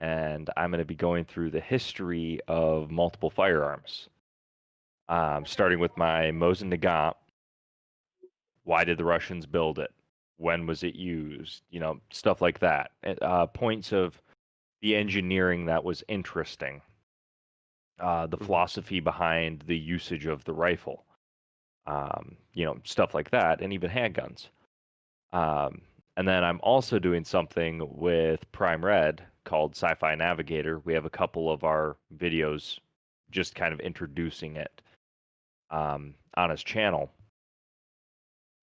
and I'm going to be going through the history of multiple firearms. Starting with my Mosin Nagant. Why did the Russians build it? When was it used? Stuff like that. Points of the engineering that was interesting. The philosophy behind the usage of the rifle. Stuff like that, and even handguns. And then I'm also doing something with Prime Red called Sci-Fi Navigator. We have a couple of our videos just kind of introducing it on his channel.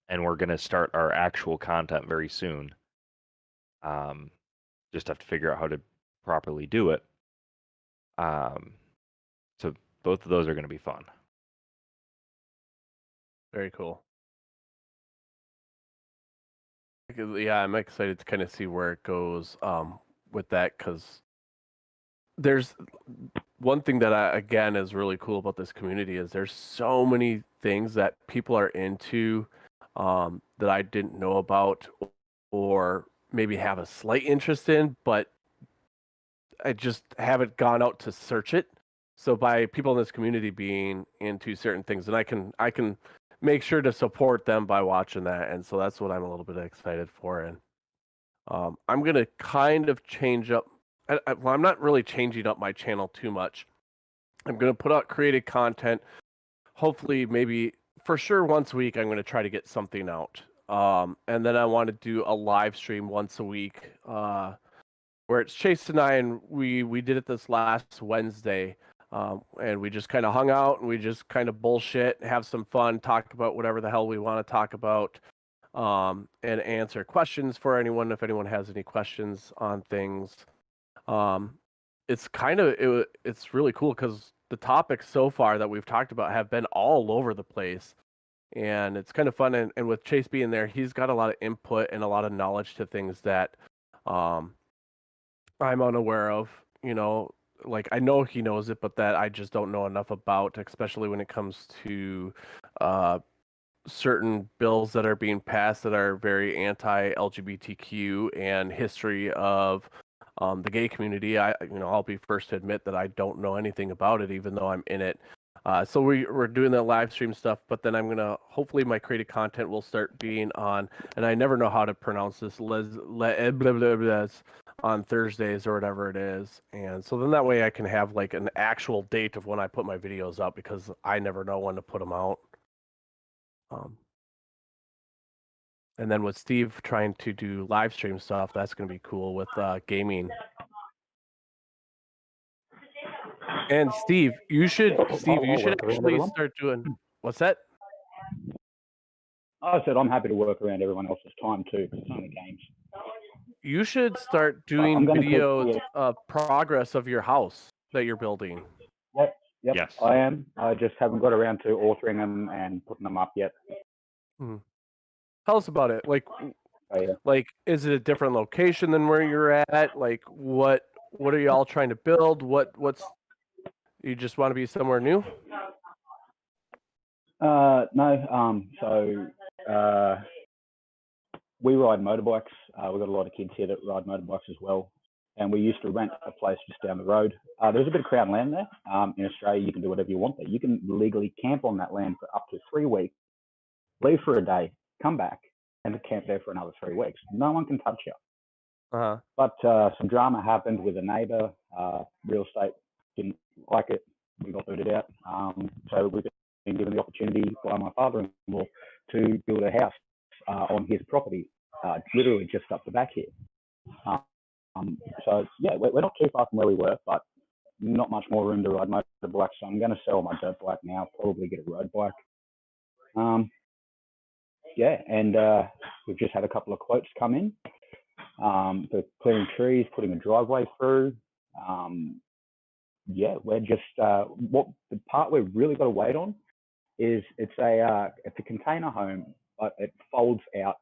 And we're going to start our actual content very soon. Just have to figure out how to properly do it. So both of those are going to be fun. Very cool. Yeah, I'm excited to kind of see where it goes with that because there's one thing that again is really cool about this community is there's so many things that people are into that I didn't know about or maybe have a slight interest in, but I just haven't gone out to search it. So by people in this community being into certain things, and I can make sure to support them by watching that, and so that's what I'm a little bit excited for. And I'm gonna kind of change up. Well, I'm not really changing up my channel too much. I'm gonna put out created content. Hopefully, maybe for sure once a week. I'm gonna try to get something out. And then I want to do a live stream once a week. Where it's Chase and I, and we did it this last Wednesday, and we just kind of hung out and we just kind of bullshit, have some fun, talk about whatever the hell we want to talk about, and answer questions for anyone if anyone has any questions on things. It's it's really cool because the topics so far that we've talked about have been all over the place. And it's kind of fun, and with Chase being there, he's got a lot of input and a lot of knowledge to things that I'm unaware of, like I know he knows it, but that I just don't know enough about, especially when it comes to uh, certain bills that are being passed that are very anti-LGBTQ and history of the gay community. I'll be first to admit that I don't know anything about it, even though I'm in it. So we're doing that live stream stuff, but then I'm gonna hopefully my created content will start being on, and I never know how to pronounce this, on Thursdays or whatever it is, and so then that way I can have like an actual date of when I put my videos up because I never know when to put them out. And then with Steve trying to do live stream stuff, that's gonna be cool with gaming. And Steve, you should I'll work around actually everyone. start doing what's that? I said I'm happy to work around everyone else's time too, because it's only games. You should start I'm doing going to keep. videos Yeah, of progress of your house that you're building. yep. Yes. I am. I just haven't got around to authoring them and putting them up yet. Tell us about it. Like, So, yeah. like, is it a different location than where you're at? Like, what are you all trying to build? What's you just want to be somewhere new? No. So we ride motorbikes. We've got a lot of kids here that ride motorbikes as well. And we used to rent a place just down the road. There's a bit of crown land there. In Australia, you can do whatever you want there. You can legally camp on that land for up to 3 weeks, leave for a day, come back, and camp there for another 3 weeks. No one can touch you. Uh-huh. But some drama happened with a neighbour. Real estate didn't like it. We got booted out. So we've been given the opportunity by my father-in-law to build a house on his property, literally just up the back here. So yeah, we're not too far from where we were, but not much more room to ride motorbikes. So I'm going to sell my dirt bike now, probably get a road bike. Yeah, and we've just had a couple of quotes come in for clearing trees, putting a driveway through. Yeah, we're just what the part we've really got to wait on is it's a container home, but it folds out,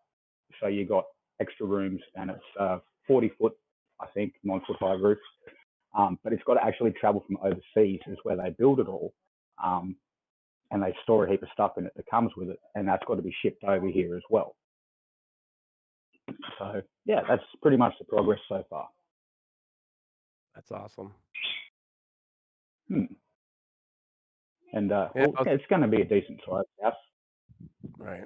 so you got extra rooms, and it's 40 foot, I think, 9 foot high roof. But it's got to actually travel from overseas, is where they build it all. And they store a heap of stuff in it that comes with it, and that's got to be shipped over here as well. So yeah, that's pretty much the progress so far. That's awesome. And it's going to be a decent size house. Right.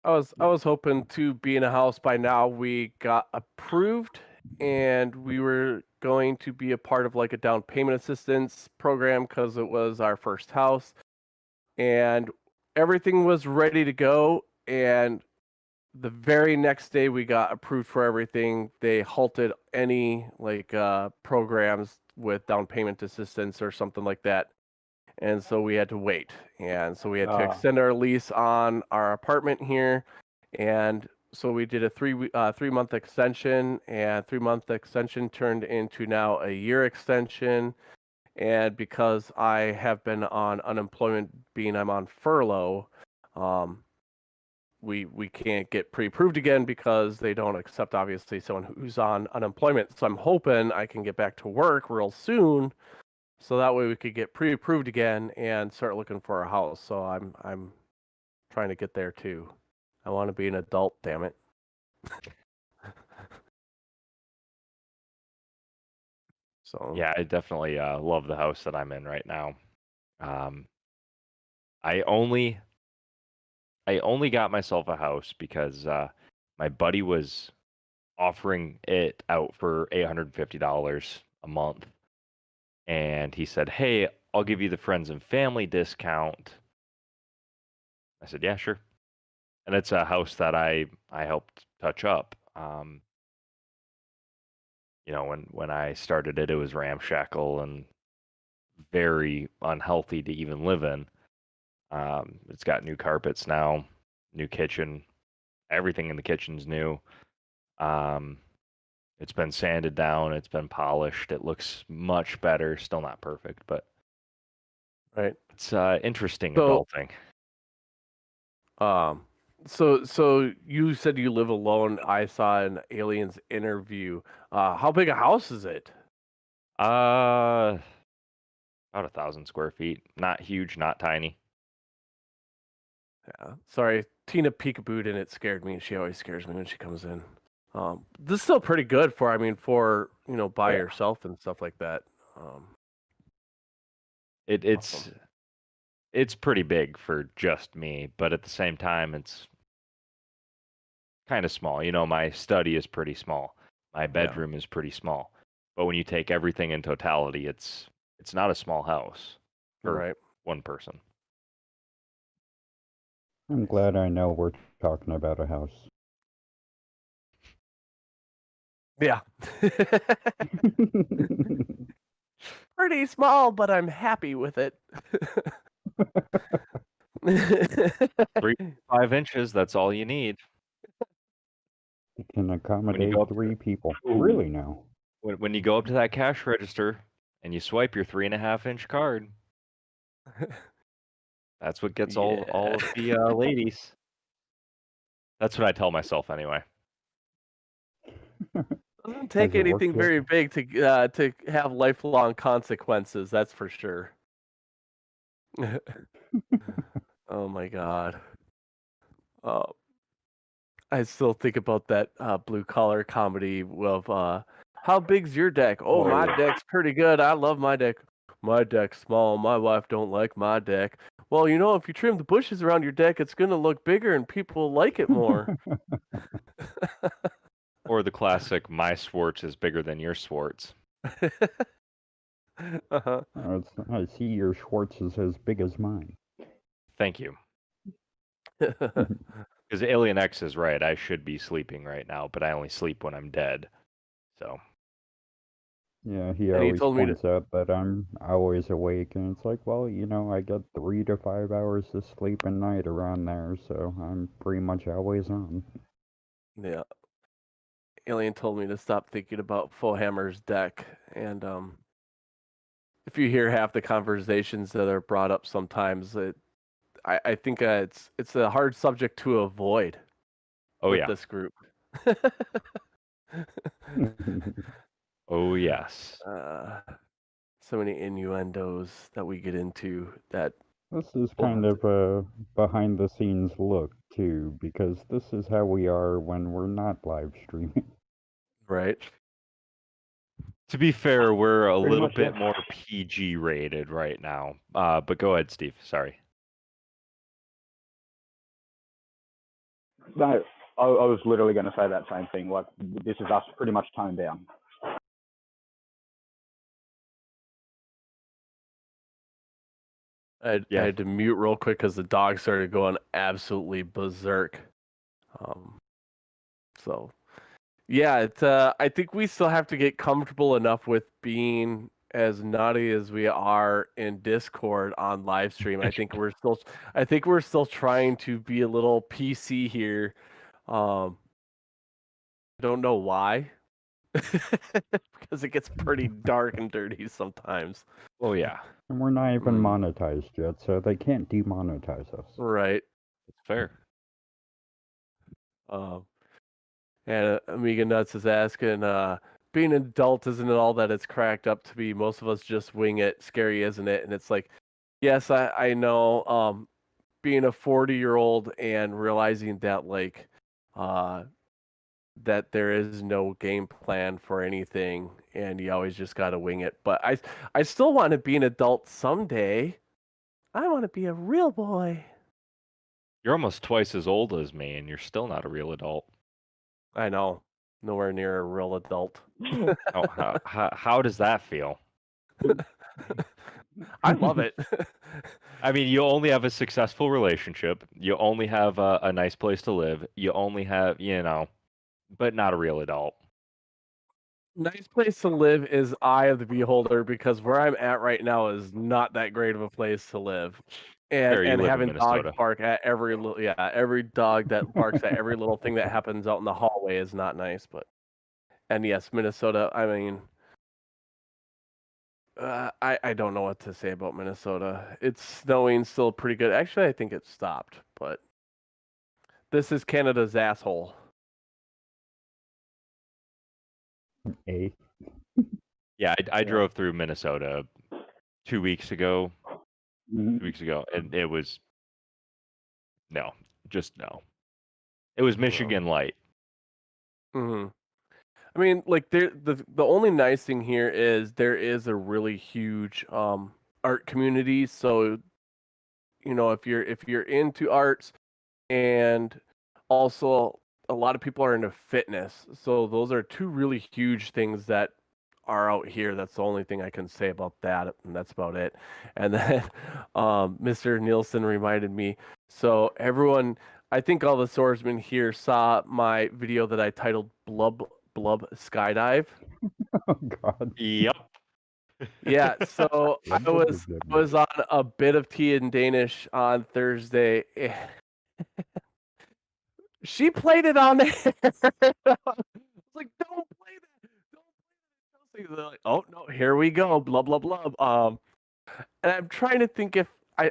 I was hoping to be in a house by now. We got approved, and we were going to be a part of like a down payment assistance program because it was our first house, and everything was ready to go. And the very next day we got approved for everything, they halted any like programs with down payment assistance or something like that. And so we had to wait. And so we had to extend our lease on our apartment here. And so we did a 3-month extension, and 3-month extension turned into now a year extension. And because I have been on unemployment, being I'm on furlough, we can't get pre-approved again because they don't accept obviously someone who's on unemployment. So I'm hoping I can get back to work real soon, so that way we could get pre-approved again and start looking for a house. So I'm trying to get there too. I want to be an adult, damn it. So Yeah, I definitely love the house that I'm in right now. I only got myself a house because my buddy was offering it out for $850 a month. And he said, "Hey, I'll give you the friends and family discount." I said, "Yeah, sure." And it's a house that I helped touch up. You know, when I started it, it was ramshackle and very unhealthy to even live in. It's got new carpets now, new kitchen. Everything in the kitchen's new. It's been sanded down. It's been polished. It looks much better. Still not perfect, but right. it's interesting So- adulting. So you said you live alone. I saw an Aliens interview. How big a house is it? About 1,000 square feet. Not huge, not tiny. Yeah. Sorry, Tina peekabooed and it scared me. She always scares me when she comes in. This is still pretty good for by yourself and stuff like that. It's pretty big for just me, but at the same time, it's kind of small. You know, my study is pretty small. My bedroom is pretty small. But when you take everything in totality, it's not a small house for one person. I'm glad I know we're talking about a house. Yeah. Pretty small, but I'm happy with it. 5 inches. That's all you need. It can accommodate go up 3 people. Ooh. Really now. When you go up to that cash register and you swipe your 3.5-inch card, that's what gets all of the ladies. That's what I tell myself anyway. Doesn't take Has it worked anything yet? very big to have lifelong consequences. That's for sure. Oh my god. I still think about that blue collar comedy of how big's your deck? Oh, my deck's pretty good. I love my deck. My deck's small. My wife don't like my deck. Well, you know, if you trim the bushes around your deck, it's gonna look bigger and people like it more. Or the classic, my Swartz is bigger than your Swartz. Uh-huh. I see your Schwartz is as big as mine. Thank you. Because Alien X is right. I should be sleeping right now, but I only sleep when I'm dead. So. Yeah, he And he always told me to- points out that I'm always awake, and it's like, well, you know, I get 3 to 5 hours of sleep a night around there, so I'm pretty much always on. Yeah. Alien told me to stop thinking about Fohammer's deck, and if you hear half the conversations that are brought up sometimes, I think it's a hard subject to avoid Oh with yeah. this group. Oh yes. So many innuendos that we get into that. This is kind of a behind-the-scenes look, too, because this is how we are when we're not live streaming. Right. To be fair, we're a Pretty little much, bit yeah. more PG rated right now. But go ahead, Steve. Sorry. No, I was literally going to say that same thing. Like, this is us pretty much toned down. I Yeah. had to mute real quick because the dog started going absolutely berserk. So, yeah, I think we still have to get comfortable enough with being as naughty as we are in Discord on live stream. I think we're still trying to be a little PC here. I don't know why. Because it gets pretty dark and dirty sometimes. Oh yeah. And we're not even monetized yet, so they can't demonetize us. Right. It's fair. And Amiga Nuts is asking, being an adult isn't all that it's cracked up to be. Most of us just wing it. Scary, isn't it? And it's like, yes, I know. Being a 40-year-old and realizing that like, that there is no game plan for anything, and you always just gotta wing it. But I still want to be an adult someday. I want to be a real boy. You're almost twice as old as me, and you're still not a real adult. I know. Nowhere near a real adult. Oh, how does that feel? I love it. I mean, you only have a successful relationship. You only have a nice place to live. You only have, but not a real adult. Nice place to live is eye of the beholder, because where I'm at right now is not that great of a place to live. And Fair, you live in having dogs Minnesota. bark at every dog that barks at every little thing that happens out in the hallway is not nice. And yes, Minnesota. I mean, I don't know what to say about Minnesota. It's snowing still pretty good. Actually, I think it stopped, but this is Canada's asshole. A. Yeah, I drove through Minnesota 2 weeks ago. 2 weeks ago, and it was no. It was Michigan light. Mm-hmm. I mean, like the only nice thing here is there is a really huge art community. So, you know, if you're into arts, and also a lot of people are into fitness. So those are two really huge things that are out here. That's the only thing I can say about that, and that's about it. And then Mr. Nielsen reminded me. So everyone, I think all the swordsmen here saw my video that I titled Blub Skydive. Oh God. Yep. Yeah, so I was on a bit of tea in Danish on Thursday. She played it on there. I was like, don't play that. Don't play that. They're like, oh no, here we go. Blah blah blah. And I'm trying to think if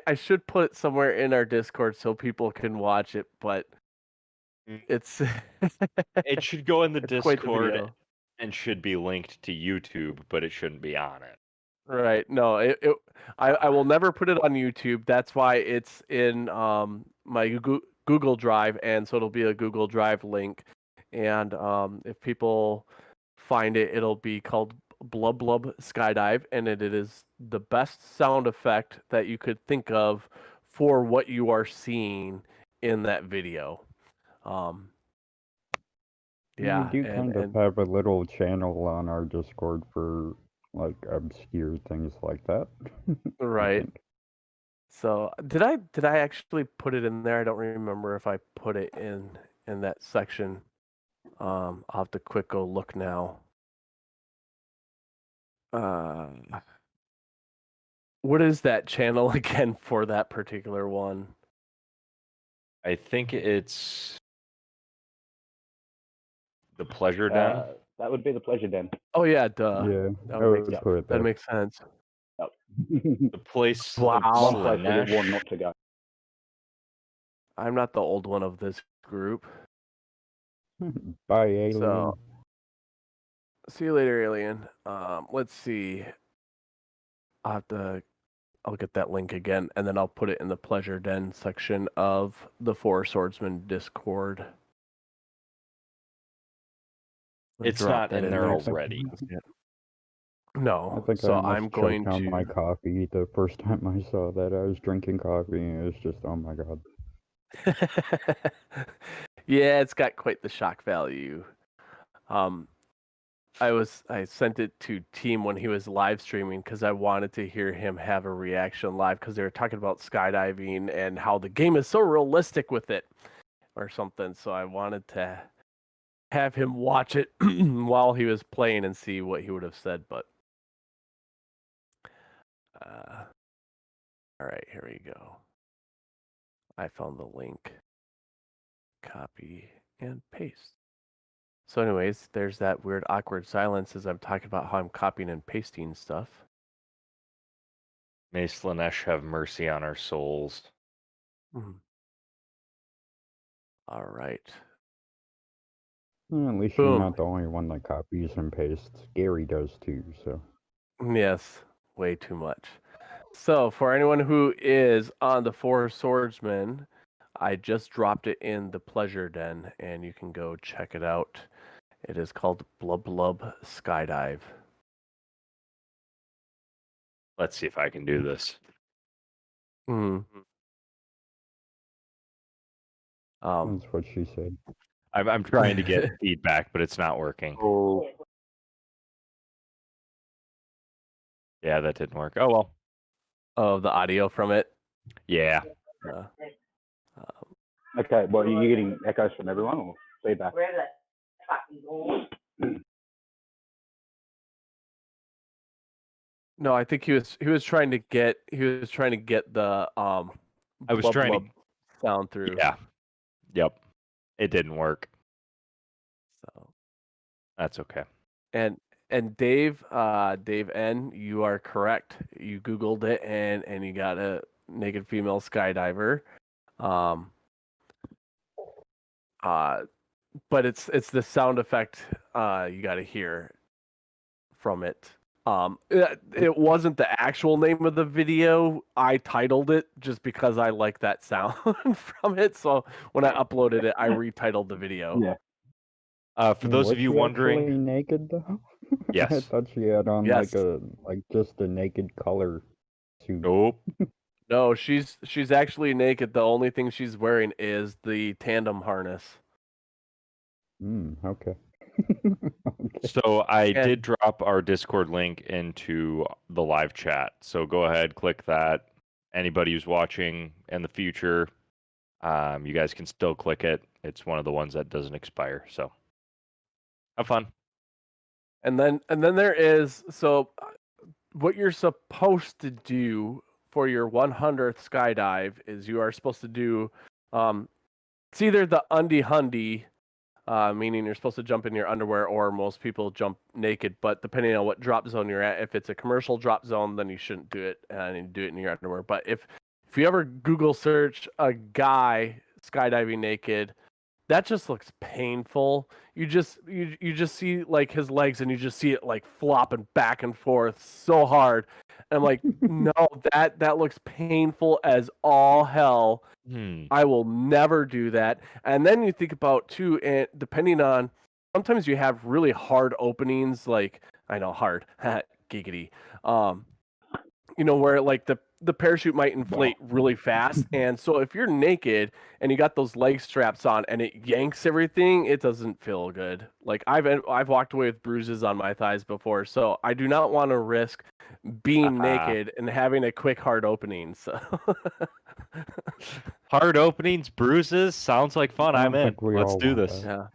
I should put it somewhere in our Discord so people can watch it, but it's It should go in the it's quite the Discord video. and should be linked to YouTube, but it shouldn't be on it. Right. No, I will never put it on YouTube. That's why it's in my Google Drive, and so it'll be a Google Drive link. And if people find it, it'll be called Blub Blub Skydive, and it is the best sound effect that you could think of for what you are seeing in that video. Yeah, We do kind of have a little channel on our Discord for like obscure things like that. I right. think. So did I actually put it in there? I don't remember if I put it in that section. I'll have to quick go look now. What is that channel again for that particular one? I think it's the Pleasure Den. That would be the Pleasure Den. Oh yeah, duh. Yeah, That I would would put it that there. makes sense. The place Wow. of One place we get warned Slanesh. not to go. I'm not the old one of this group. Bye, alien. So see you later, alien. Let's see. I'll get that link again, and then I'll put it in the Pleasure Den section of the Four Swordsmen Discord. It's not in there already. No, I think so I I'm almost going choked on to. my coffee the first time I saw that. I was drinking coffee and it was just, oh my god. Yeah, it's got quite the shock value. I sent it to Team when he was live streaming because I wanted to hear him have a reaction live because they were talking about skydiving and how the game is so realistic with it or something. So I wanted to have him watch it while he was playing and see what he would have said. But all right, here we go. I found the link. Copy and paste. So anyways, there's that weird awkward silence as I'm talking about how I'm copying and pasting stuff. May Slanesh have mercy on our souls. All right. Well, at least Boom. you're not the only one that copies and pastes. Gary does too, so. Yes, way too much. So for anyone who is on the Four Swordsmen, I just dropped it in the Pleasure Den, and you can go check it out. It is called Blub Blub Skydive. Let's see if I can do this. That's what she said. I'm trying to get feedback, but it's not working. Oh, Yeah, that didn't work. Oh well. Of the audio from it. Yeah. okay. Well, are you getting echoes from everyone or feedback? No, I think he was trying to get the I was blub trying blub to sound through. Yeah. Yep. It didn't work. So That's okay. and Dave N, you are correct. You Googled it and you got a naked female skydiver. But it's the sound effect you got to hear from it. It wasn't the actual name of the video. I titled it just because I like that sound from it. So when I uploaded it, I retitled the video. Yeah. For those of you Was she wondering, actually naked though? I yes. thought she had on Yes. like just a naked color suit. Nope. No, she's actually naked. The only thing she's wearing is the tandem harness. Okay. Okay. So I did drop our Discord link into the live chat. So go ahead, click that. Anybody who's watching in the future, you guys can still click it. It's one of the ones that doesn't expire. So have fun. And then there is what you're supposed to do for your 100th skydive is you are supposed to do it's either the undie hundy, meaning you're supposed to jump in your underwear, or most people jump naked. But depending on what drop zone you're at, if it's a commercial drop zone, then you shouldn't do it and you do it in your underwear. But if you ever Google search a guy skydiving naked, that just looks painful. You just see like his legs and you just see it like flopping back and forth so hard. And I'm like, no, that looks painful as all hell. I will never do that. And then you think about too, and depending on, sometimes you have really hard openings, like I know hard, giggity. Where like the parachute might inflate really fast, and so if you're naked and you got those leg straps on and it yanks everything, it doesn't feel good. Like I've walked away with bruises on my thighs before, so I do not want to risk being naked and having a quick hard opening. So Hard openings, bruises, sounds like fun. I'm in. think we Let's all do want this. that. yeah.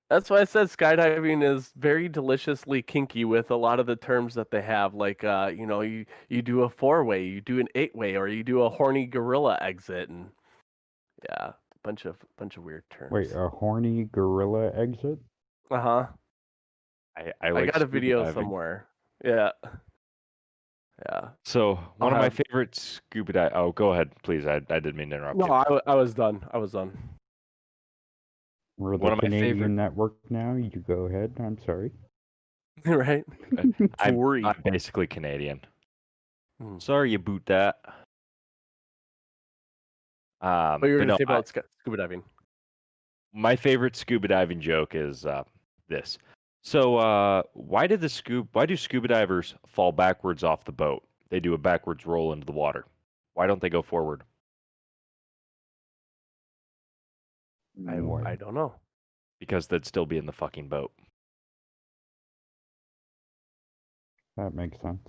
That's why I said skydiving is very deliciously kinky with a lot of the terms that they have. Like, you do a 4-way, you do an 8-way, or you do a horny gorilla exit, and yeah, bunch of weird terms. Wait, a horny gorilla exit? Uh-huh. I like got a scuba video diving. somewhere. Yeah. Yeah. So one of my have- favorite scuba dive. Oh, go ahead, please. I didn't mean to interrupt No, you. I was done. I was done. We're One the of my Canadian favorite- network now. You go ahead. I'm sorry. Right? I'm Worry. basically Canadian. Hmm. Sorry you boot that. What you were but going to no, say about scuba diving? my favorite scuba diving joke is this. So why do scuba divers fall backwards off the boat? They do a backwards roll into the water. Why don't they go forward? I don't know. Because they'd still be in the fucking boat. That makes sense.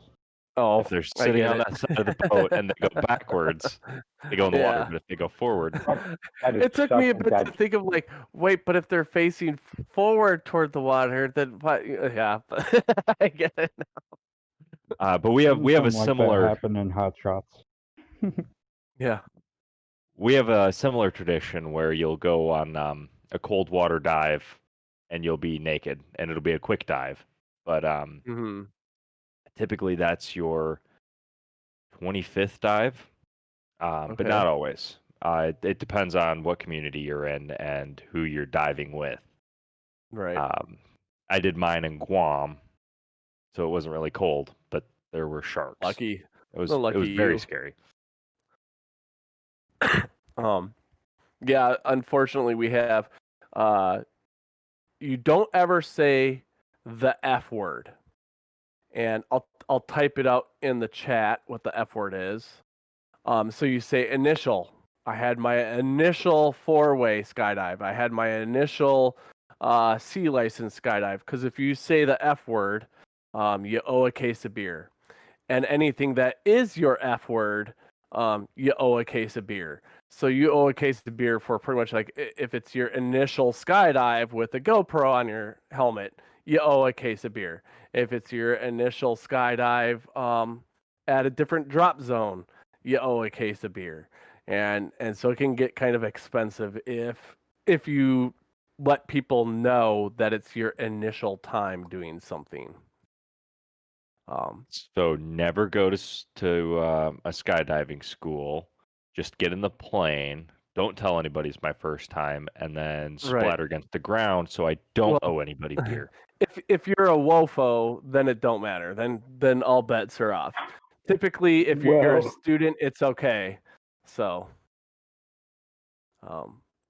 Oh, If they're I sitting get on it. that side of the boat and they go backwards, they go in the water. Yeah. But if they go forward, That is It took me a such bit to dad- think of like, wait, but if they're facing forward toward the water, then what? Yeah, but I get it. but we have a Something like similar that happened in Hot Shots. Yeah. we have a similar tradition where you'll go on a cold water dive and you'll be naked and it'll be a quick dive. But hmm typically that's your 25th dive, but Okay. not always. It depends on what community you're in and who you're diving with. Right. I did mine in Guam, so it wasn't really cold, but there were sharks. Lucky. It was Lucky very you. scary. Yeah. Unfortunately, we have. You don't ever say the F word, and I'll type it out in the chat what the F word is. So you say initial. I had my initial 4-way skydive. I had my initial C license skydive. Because if you say the F word, you owe a case of beer. And anything that is your F word, you owe a case of beer. So you owe a case of beer for pretty much like if it's your initial skydive with a GoPro on your helmet, you owe a case of beer. If it's your initial skydive at a different drop zone, you owe a case of beer. And so it can get kind of expensive if you let people know that it's your initial time doing something. So never go to a skydiving school. Just get in the plane. Don't tell anybody it's my first time, and then Right. splatter against the ground so I don't Well, owe anybody beer. If you're a wofo, then it don't matter. Then all bets are off. Typically, if you're a Well- student, it's okay. So,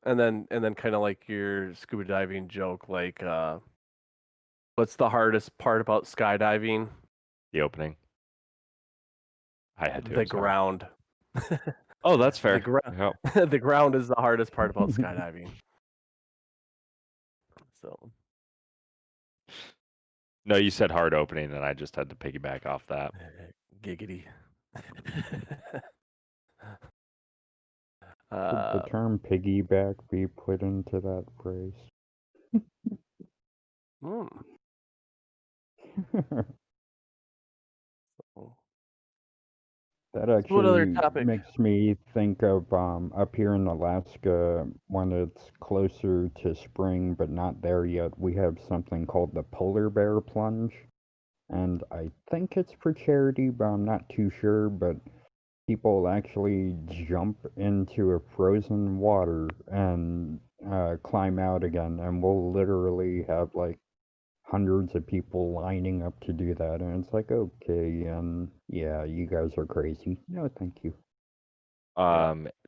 and then kind of like your scuba diving joke, like, what's the hardest part about skydiving? The opening. I had to. The I'm sorry. ground. Oh, that's fair. The Yep. the ground is the hardest part about skydiving. So, No, you said hard opening, and I just had to piggyback off that. giggity. Should the term piggyback be put into that phrase? hmm. That So what other actually topic? makes me think of up here in Alaska, when it's closer to spring but not there yet, we have something called the polar bear plunge. And I think it's for charity, but I'm not too sure. But people actually jump into a frozen water and climb out again, and we'll literally have like hundreds of people lining up to do that, and it's like, okay, and yeah, you guys are crazy. No, thank you.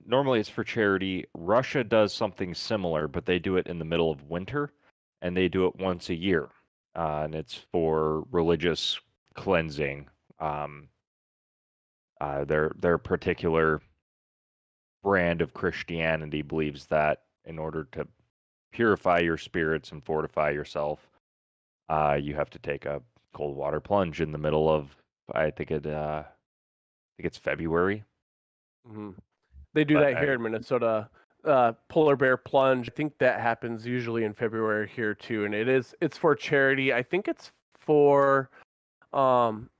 Normally it's for charity. Russia does something similar, but they do it in the middle of winter, and they do it once a year, and it's for religious cleansing. Their particular brand of Christianity believes that in order to purify your spirits and fortify yourself, you have to take a cold water plunge in the middle of I think it's February. Hmm. They do But that here in Minnesota. Polar bear plunge. I think that happens usually in February here too, and it's for charity. I think it's for um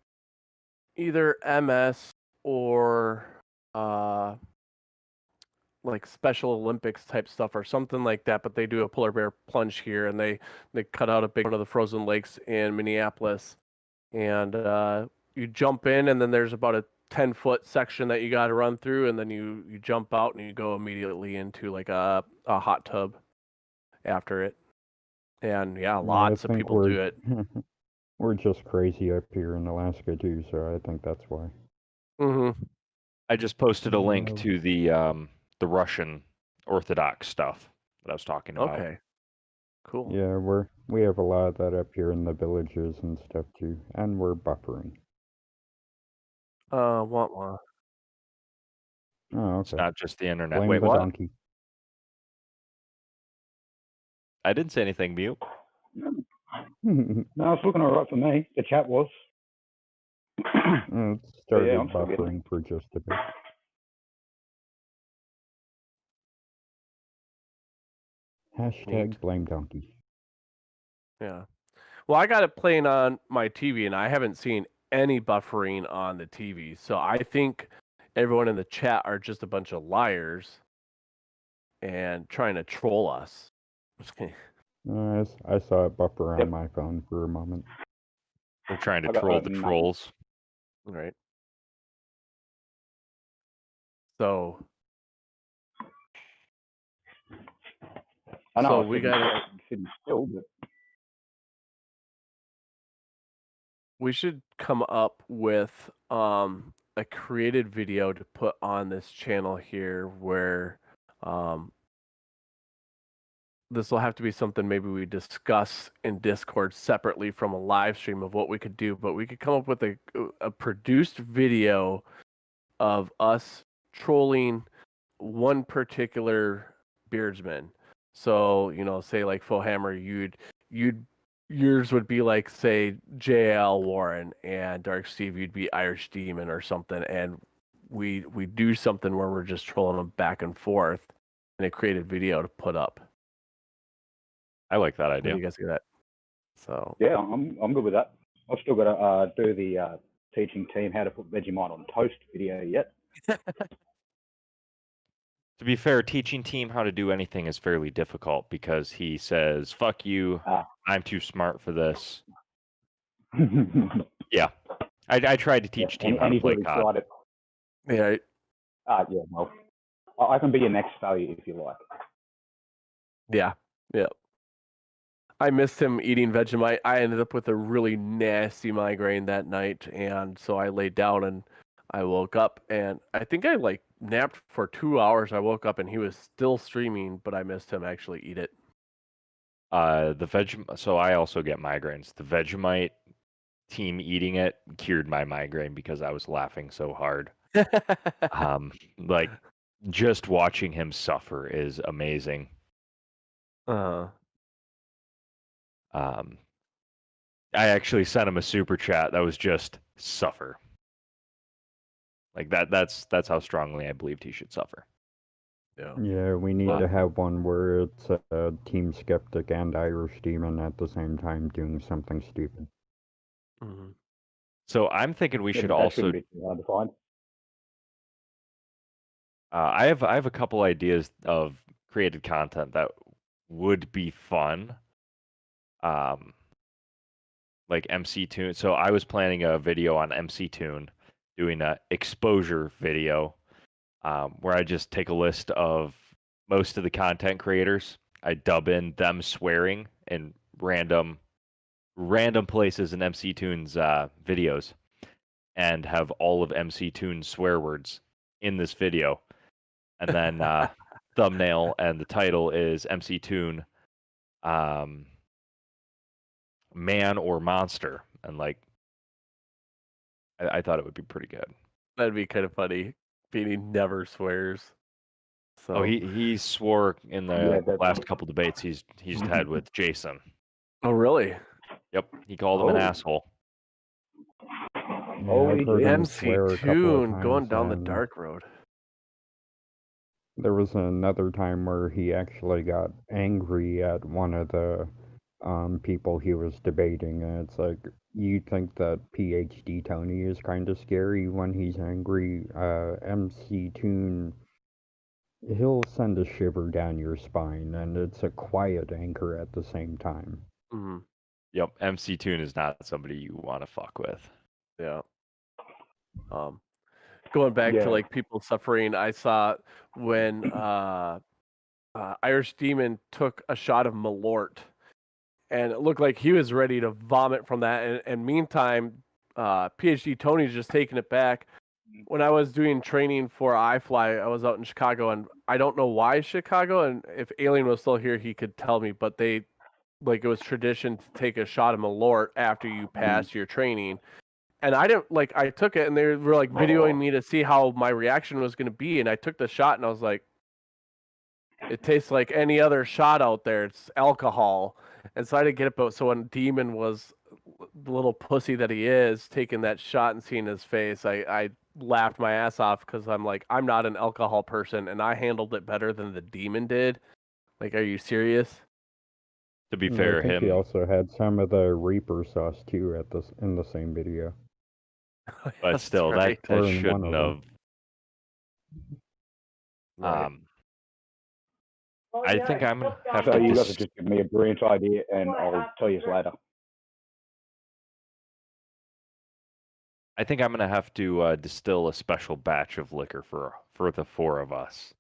either MS or uh like Special Olympics type stuff or something like that. But they do a polar bear plunge here, and they cut out a big one of the frozen lakes in Minneapolis, and you jump in, and then there's about a 10-foot section that you got to run through, and then you jump out and you go immediately into like a hot tub after it. And yeah, Yeah, I lots of think people do it. we're just crazy up here in Alaska too, so I think that's why. Hmm. I just posted a link Yeah. to the Russian Orthodox stuff that I was talking about. Okay, cool. Yeah, we have a lot of that up here in the villages and stuff too, and we're buffering. Want Oh, It's okay. not just the internet. Blame Wait, the what? donkey. I didn't say anything, Mute. No, it's looking all right for me. The chat was. It But yeah, started I'm still getting buffering for just a bit. Neat. Hashtag blame donkey. Yeah. Well, I got it playing on my TV, and I haven't seen any buffering on the TV. So I think everyone in the chat are just a bunch of liars and trying to troll us. I saw it buffer on Yep. my phone for a moment. They're trying to I got troll the nothing. trolls. Right. So I know So I we shouldn't got sitting still, but we should come up with a created video to put on this channel here where this will have to be something maybe we discuss in Discord separately from a live stream of what we could do, but we could come up with a produced video of us trolling one particular beardsman. So, say like Fohammer, you'd yours would be like, say, JL Warren, and Dark Steve, you'd be Irish Demon or something, and we do something where we're just trolling them back and forth in a created video to put up. I like that What do idea. you guys think of that? So yeah, I'm good with that. I've still got to do the teaching team how to put Vegemite on toast video yet. To be fair, teaching team how to do anything is fairly difficult because he says, "Fuck you, I'm too smart for this." Yeah, I tried to teach team how and to he's play already COD. tried it. yeah, Yeah, well, I can be your next failure if you like. yeah. I missed him eating Vegemite. I ended up with a really nasty migraine that night, and so I laid down and I woke up, and I think I like napped for 2 hours. I woke up and he was still streaming, but I missed him actually eat it. So I also get migraines. The Vegemite team eating it cured my migraine because I was laughing so hard. Like just watching him suffer is amazing. I actually sent him a super chat that was just suffer. Like that's how strongly I believed he should suffer. Yeah, we need to have one where it's Team Skeptic and Irish Demon at the same time doing something stupid. Mm-hmm. So I'm thinking we should That also shouldn't be too hard to find. I have a couple ideas of created content that would be fun. Like MC Tune. So I was planning a video on MC Tune, doing a exposure video, where I just take a list of most of the content creators. I dub in them swearing in random places in MC Tune's videos, and have all of MC Tune's swear words in this video, and then thumbnail and the title is MC Tune, man or monster, and like I thought it would be pretty good. That'd be kind of funny. Beanie never swears. So Oh, he swore in Yeah, the that's last couple debates he's had with Jason. Oh, really? Yep, he called him an Oh. asshole. Yeah, Holy I've heard him MC swear a couple of Tune going times, down the and dark road. there was another time where he actually got angry at one of the people he was debating, and it's like, you think that PhD Tony is kind of scary when he's angry. MC Tune, he'll send a shiver down your spine, and it's a quiet anger at the same time. Mhm. Yep, MC Tune is not somebody you want to fuck with. Yeah. Going back Yeah. to like people suffering, I saw when Irish Demon took a shot of Malort, and it looked like he was ready to vomit from that. And meantime, PhD Tony's just taking it back. When I was doing training for iFly, I was out in Chicago, and I don't know why Chicago. And if Alien was still here, he could tell me. But they, like, it was tradition to take a shot of Malort after you pass your training. And I didn't like. I took it, and they were like videoing me to see how my reaction was going to be. And I took the shot, and I was like, "It tastes like any other shot out there. It's alcohol." And so I didn't get it. But so when Demon was the little pussy that he is, taking that shot and seeing his face, I laughed my ass off because I'm like, I'm not an alcohol person, and I handled it better than the Demon did. Like, are you serious? To be And fair, I think he him, also had some of the Reaper sauce too in the same video. but That's still, right. that Or in one shouldn't of have. Right. I think I'm gonna have So to. you guys have just given me a brilliant idea, and I'll tell you later. I think I'm gonna have to distill a special batch of liquor for the four of us,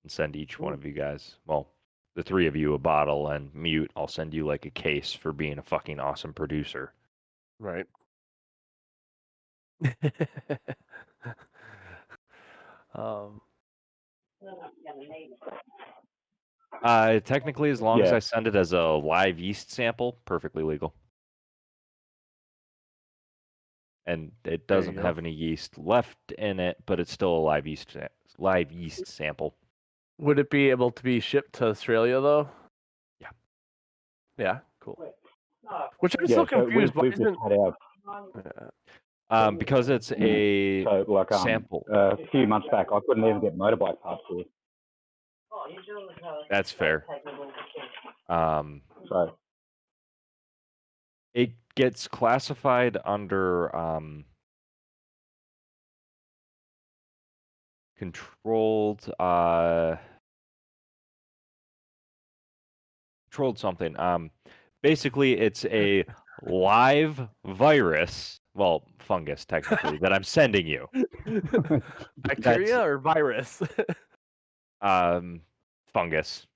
and send each one of you guys, well, the three of you, a bottle, and Mute, I'll send you like a case for being a fucking awesome producer. Right. um, Technically, as long as Yeah. I send it as a live yeast sample, perfectly legal. And it There you doesn't go. have any yeast left in it, but it's still a live yeast sample. would it be able to be shipped to Australia though? Yeah. Yeah. Cool. Which I'm Yeah, still so confused. Why we've just isn't? had our Because it's a so like sample. a few months back, I couldn't even get motorbike parts here. That's fair. So It gets classified under controlled something. Basically, it's a live virus, well, fungus technically, that I'm sending you. Bacteria or virus? Fungus.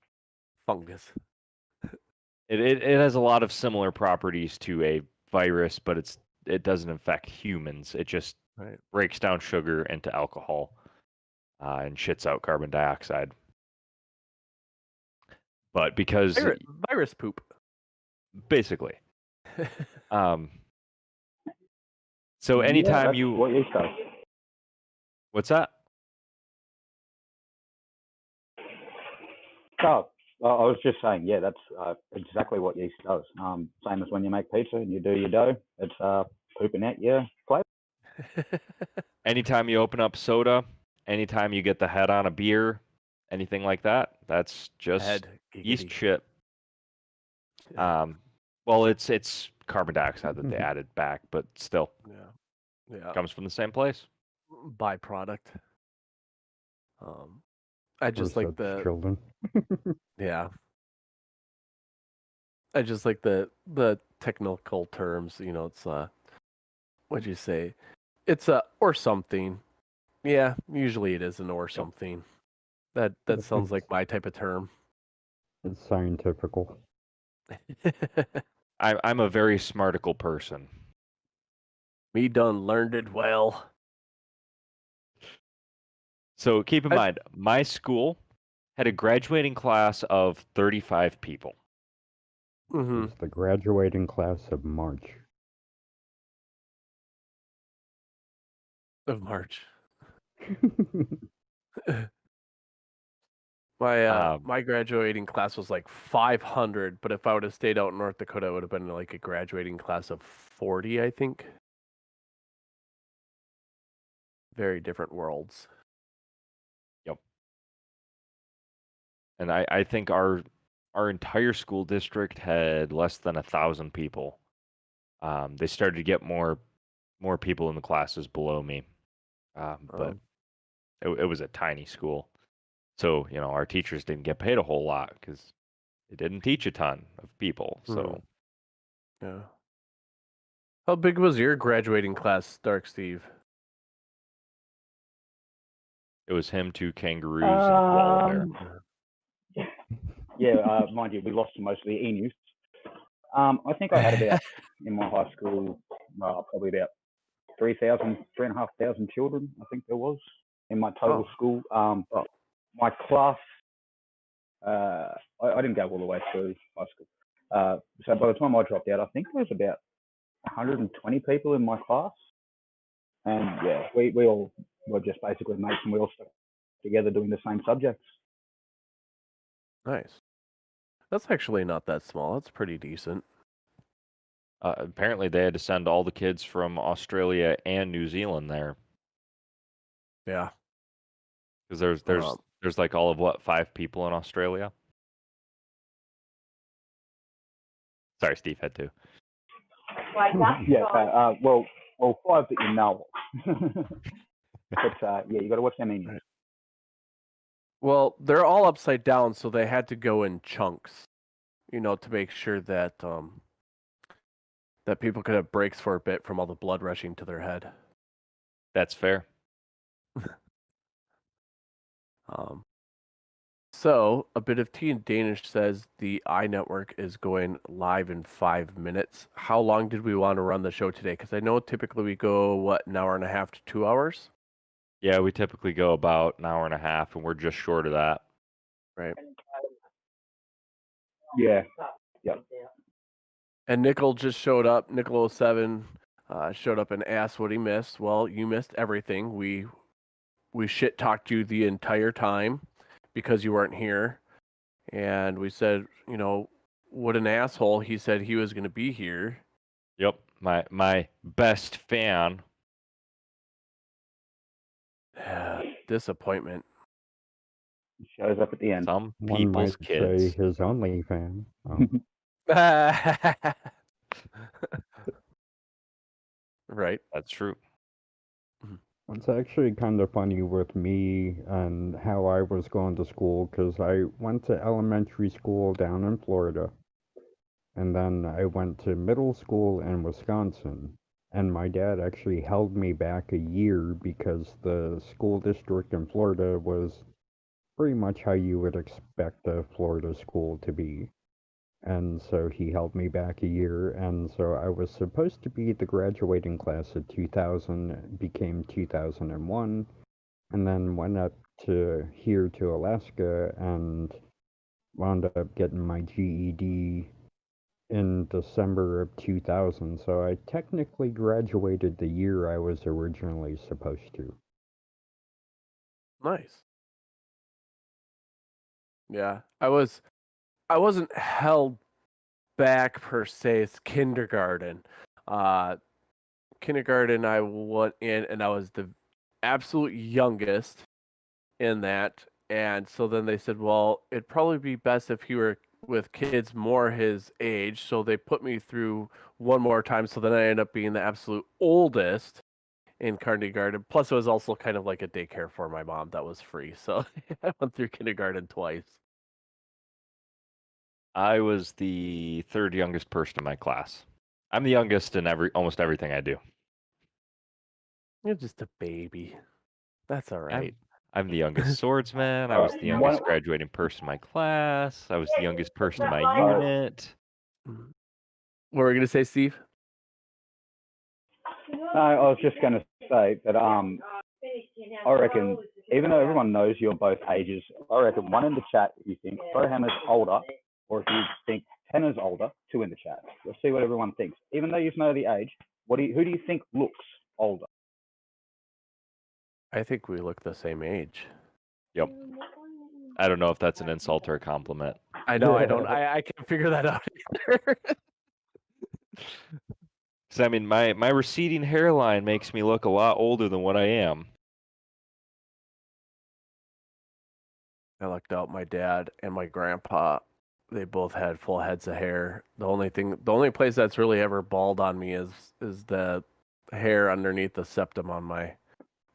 Fungus. It has a lot of similar properties to a virus, but it doesn't infect humans. It just Right. breaks down sugar into alcohol, and shits out carbon dioxide. But because Virus poop. basically, so anytime that's you, what yeast does. what's that? Oh, I was just saying, yeah, that's exactly what yeast does. Same as when you make pizza and you do your dough, it's pooping out your flavor. Anytime you open up soda, anytime you get the head on a beer, anything like that, that's just Head. yeast Giggity. shit. Yeah. Well, it's carbon dioxide that they added back, but still Yeah. comes from the same place. Byproduct. I For just like such children. yeah. I just like the technical terms. You know, it's what'd you say? It's a or something. Yeah, usually it is an or something. That sounds like my type of term. It's scientifical. I'm a very smarticle person. Me done learned it well. So keep in mind, my school had a graduating class of 35 people. Mm-hmm. It's the graduating class of March. Of March. My graduating class was like 500, but if I would have stayed out in North Dakota, it would have been like a graduating class of 40, I think. Very different worlds. Yep. And I think our entire school district had less than 1,000 people. They started to get more people in the classes below me, but it was a tiny school. So, you know, our teachers didn't get paid a whole lot because they didn't teach a ton of people. So, yeah. How big was your graduating class, Dark Steve? it was him, 2 kangaroos, and a koala bear. Yeah, mind you, we lost most of the e-news. I think I had about, in my high school, probably about 3,500 children, I think there was, in my total school. My class, I didn't go all the way through high school. So by the time I dropped out, I think there was about 120 people in my class. And yeah, we all were just basically mates, and we all stuck together doing the same subjects. Nice. That's actually not that small. That's pretty decent. Apparently, they had to send all the kids from Australia and New Zealand there Yeah. because there's like all of what, 5 people in Australia. Sorry, Steve had to. Yeah. Well, 5 that you know of. But yeah, you got to watch them in. Right. Well, they're all upside down, so they had to go in chunks, you know, to make sure that that people could have breaks for a bit from all the blood rushing to their head. That's fair. So, a bit of tea in Danish says the iNetwork is going live in 5 minutes. How long did we want to run the show today? Because I know typically we go, an hour and a half to 2 hours? Yeah, we typically go about an hour and a half, and we're just short of that. Right. Yeah. Yep. And Nickel just showed up. Nickel07 showed up and asked what he missed. Well, you missed everything. We shit talked you the entire time because you weren't here. And we said, you know, what an asshole. He said he was going to be here. Yep, my best fan. Disappointment. He shows up at the end. Some One might people's kids. say his only fan. Right. That's true. It's actually kind of funny with me and how I was going to school, because I went to elementary school down in Florida, and then I went to middle school in Wisconsin. And my dad actually held me back a year because the school district in Florida was pretty much how you would expect a Florida school to be. And so he held me back a year, and so I was supposed to be the graduating class of 2000, became 2001, and then went up to here to Alaska and wound up getting my GED in December of 2000. So I technically graduated the year I was originally supposed to. Nice. Yeah. I wasn't held back per se. It's kindergarten. Kindergarten I went in and I was the absolute youngest in that. And so then they said, well, it'd probably be best if he were with kids more his age. So they put me through one more time. So then I ended up being the absolute oldest. in kindergarten. Plus, it was also kind of like a daycare for my mom that was free. So I went through kindergarten twice. I was the third youngest person in my class. I'm the youngest in almost everything I do. You're just a baby. That's all right. I'm the youngest swordsman. I All was right, the youngest graduating person in my class. I was the youngest person in my unit. What were you going to say, Steve? No, I was just going to say that I reckon, even though everyone knows you're both ages, I reckon one in the chat if you think Brohammer's older, or if you think Tenner's older, two in the chat. We'll see what everyone thinks. Even though you know the age, who do you think looks older? I think we look the same age. Yep. I don't know if that's an insult or a compliment. I know. I don't. I can't figure that out either. Because I mean, my receding hairline makes me look a lot older than what I am. I looked out. My dad and my grandpa, they both had full heads of hair. The only place that's really ever bald on me is the hair underneath the septum on my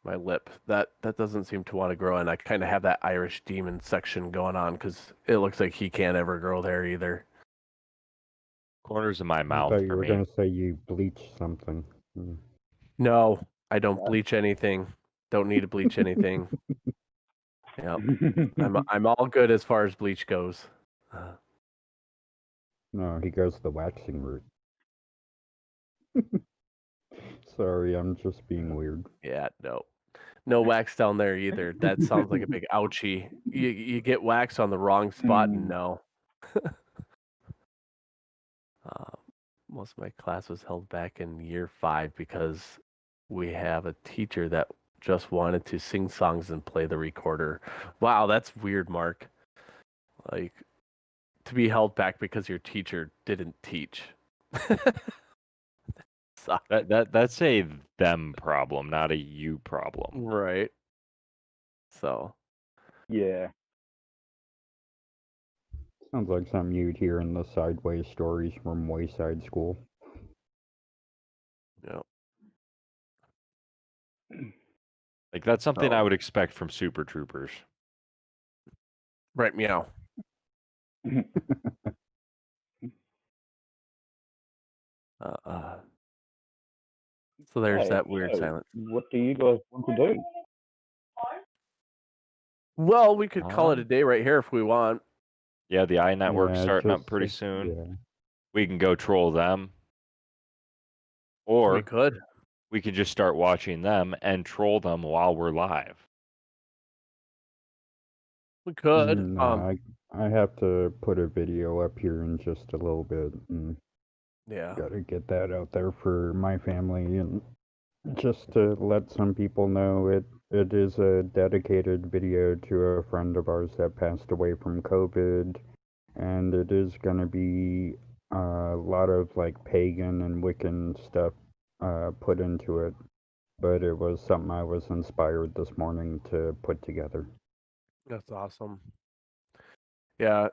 lip. That doesn't seem to want to grow, and I kind of have that Irish demon section going on because it looks like he can't ever grow there either. Corners of my I mouth thought for you were me. going to say you bleached something. No, I don't bleach anything. Don't need to bleach anything. Yep. I'm all good as far as bleach goes. No, he goes the waxing route. Sorry, I'm just being weird. Yeah, no wax down there either. That sounds like a big ouchie. You get wax on the wrong spot, and no. Most of my class was held back in year 5 because we have a teacher that just wanted to sing songs and play the recorder. Wow, that's weird, Mark. Like, to be held back because your teacher didn't teach. That's a them problem, not a you problem. Right. So. Yeah. Sounds like something you'd hear in the sideways stories from Wayside School. Yep. Like, that's something I would expect from Super Troopers. Right, meow. So there's that weird silence. What do you guys want to do? Well, we could call it a day right here if we want. Yeah, the I Network's Yeah, starting up just pretty like- soon. Yeah. We can go troll them. We Or could. we could just start watching them and troll them while we're live. We could. No, I have to put a video up here in just a little bit. And Yeah. gotta get that out there for my family and just to let some people know it is a dedicated video to a friend of ours that passed away from COVID, and it is going to be a lot of like pagan and Wiccan stuff put into it, but it was something I was inspired this morning to put together. That's awesome. Yeah,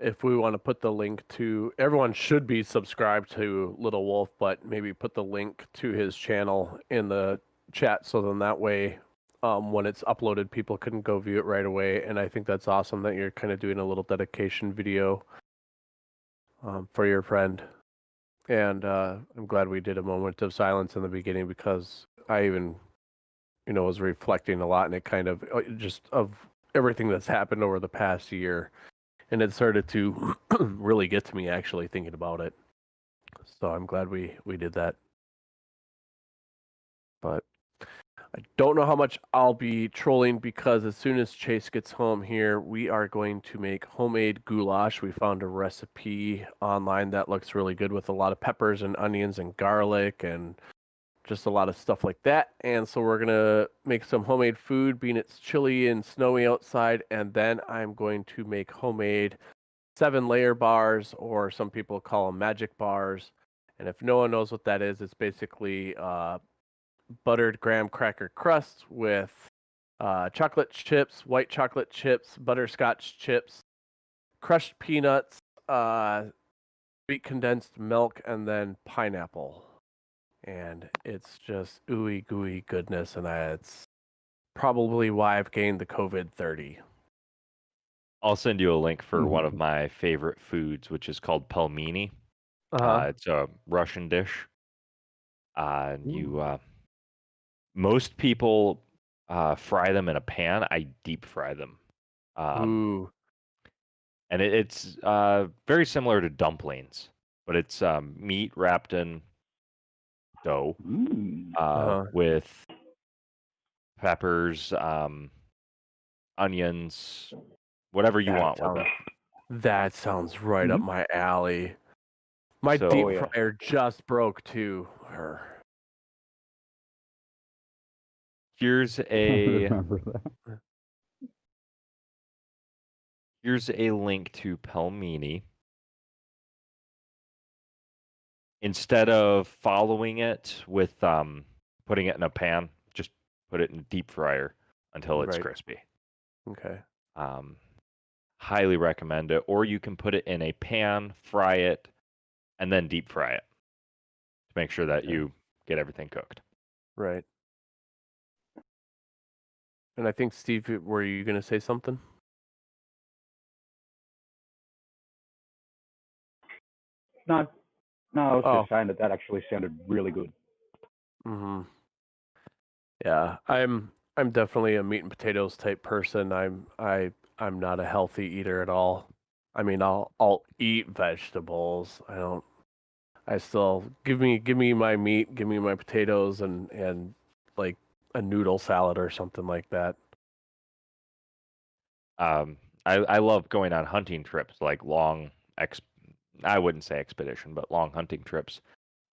if we want to put the link to, everyone should be subscribed to Little Wolf, but maybe put the link to his channel in the chat so then that way when it's uploaded people can go view it right away. And I think that's awesome that you're kind of doing a little dedication video for your friend. And I'm glad we did a moment of silence in the beginning because I even was reflecting a lot, and it kind of just of everything that's happened over the past year, and it started to really get to me actually thinking about it. So I'm glad we did that. But I don't know how much I'll be trolling because as soon as Chase gets home here, we are going to make homemade goulash. We found a recipe online that looks really good with a lot of peppers and onions and garlic and just a lot of stuff like that. And so we're going to make some homemade food, being it's chilly and snowy outside. And then I'm going to make homemade 7-layer bars, or some people call them magic bars. And if no one knows what that is, it's basically buttered graham cracker crust with chocolate chips, white chocolate chips, butterscotch chips, crushed peanuts, sweet condensed milk, and then pineapple. and it's just ooey gooey goodness, and it's probably why I've gained the COVID 30. I'll send you a link for one of my favorite foods, which is called pelmeni. It's a Russian dish. Most people fry them in a pan. I deep fry them. Ooh. And it's very similar to dumplings, but it's meat wrapped in dough with peppers, onions, whatever you want with it. That sounds right up my alley. My So- deep Oh, yeah. fryer just broke too. Here's I a remember that. here's a link to pelmeni. Instead of following it with putting it in a pan, just put it in a deep fryer until it's Right. crispy. Okay. Highly recommend it. Or you can put it in a pan, fry it, and then deep fry it to make sure that Okay. you get everything cooked. Right. And I think, Steve, were you going to say something? No, I was Oh. just saying that actually sounded really good. Mm-hmm. Yeah, I'm definitely a meat and potatoes type person. I'm not a healthy eater at all. I mean, I'll eat vegetables. I still give me my meat, give me my potatoes and like a noodle salad or something like that. I love going on hunting trips, like I wouldn't say expedition, but long hunting trips,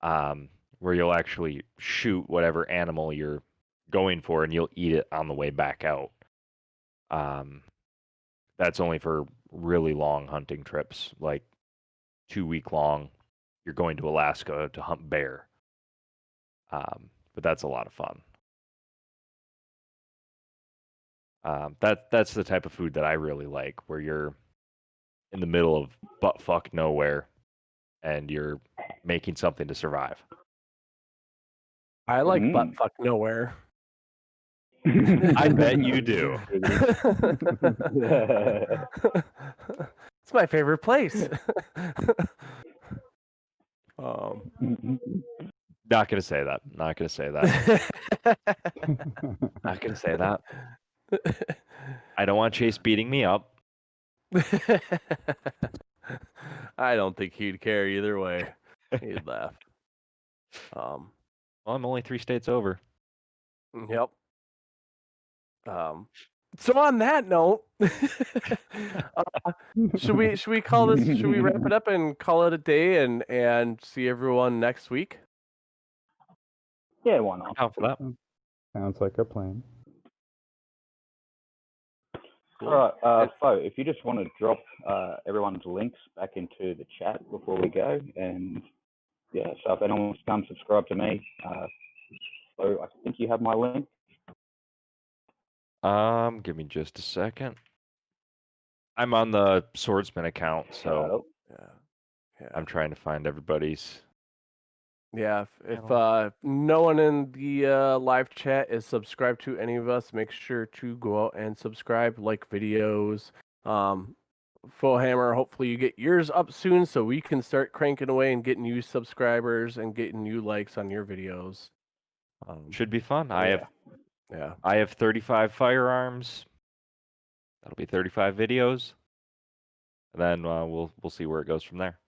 where you'll actually shoot whatever animal you're going for and you'll eat it on the way back out. That's only for really long hunting trips, like 2-week long. You're going to Alaska to hunt bear. But that's a lot of fun. That's the type of food that I really like, where you're in the middle of buttfuck nowhere and you're making something to survive. I like buttfuck nowhere. I bet you do. It's my favorite place. Not gonna say that. Not gonna say that. Not gonna say that. I don't want Chase beating me up. I don't think he'd care either way. He'd laugh. Well, I'm only 3 states over. Yep. So on that note, should we call this? Should we wrap it up and call it a day and see everyone next week? Yeah, why not? How for that? Sounds like a plan. Cool. All right, so if you just want to drop everyone's links back into the chat before we go, and yeah, so if anyone wants to come subscribe to me, so I think you have my link. Give me just a second. I'm on the Swordsman account, so Yeah. I'm trying to find everybody's. Yeah, if no one in the live chat is subscribed to any of us, make sure to go out and subscribe, like videos. Full Hammer, hopefully you get yours up soon so we can start cranking away and getting you subscribers and getting you likes on your videos. Should be fun. Yeah. I have 35 firearms. That'll be 35 videos. And then we'll see where it goes from there.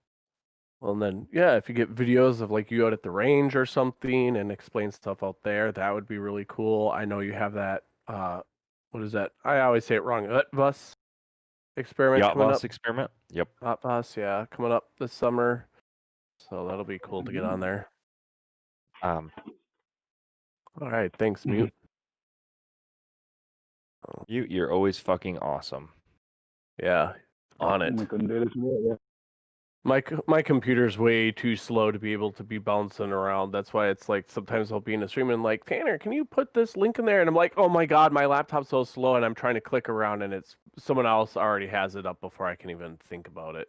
Well, and then, yeah, if you get videos of like you out at the range or something and explain stuff out there, that would be really cool. I know you have that, what is that? I always say it wrong. Bus experiment Yacht coming Boss up. experiment? Yep. Hot Bus, yeah, coming up this summer. So that'll be cool to get on there. All right, thanks, Mute. You're always fucking awesome. Yeah, on it. We couldn't do this without My computer's way too slow to be able to be bouncing around. That's why it's like sometimes I'll be in a stream and like, Tanner, can you put this link in there? And I'm like, oh my god, my laptop's so slow, and I'm trying to click around and it's someone else already has it up before I can even think about it.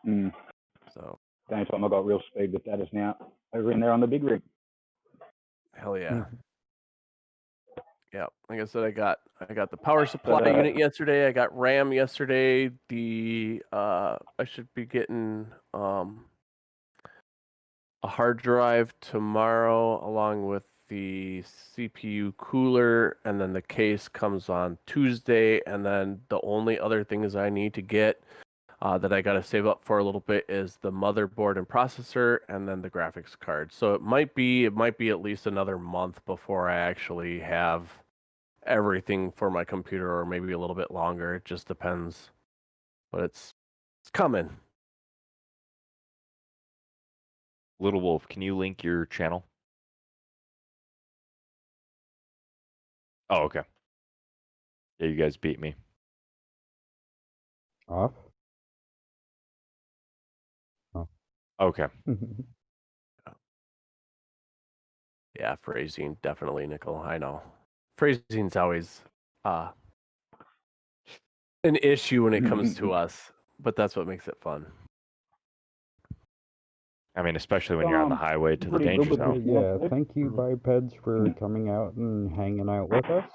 you. So The only time I got real speed with that is now over in there on the big rig. Hell yeah. Mhm. Yeah, like I said, I got the power supply unit yesterday. I got RAM yesterday. I should be getting a hard drive tomorrow, along with the CPU cooler, and then the case comes on Tuesday. And then the only other things I need to get that I got to save up for a little bit is the motherboard and processor, and then the graphics card. So it might be at least another month before I actually have everything for my computer, or maybe a little bit longer. It just depends, but it's coming. Little Wolf, can you link your channel? Oh, okay. Yeah, you guys beat me. Off? Okay. Yeah, phrasing definitely, Nickel. I know phrasing's always an issue when it comes to us, but that's what makes it fun. I mean, especially when you're on the highway to the pretty danger good with zone. this. Yeah, thank you, bipeds, for coming out and hanging out with us.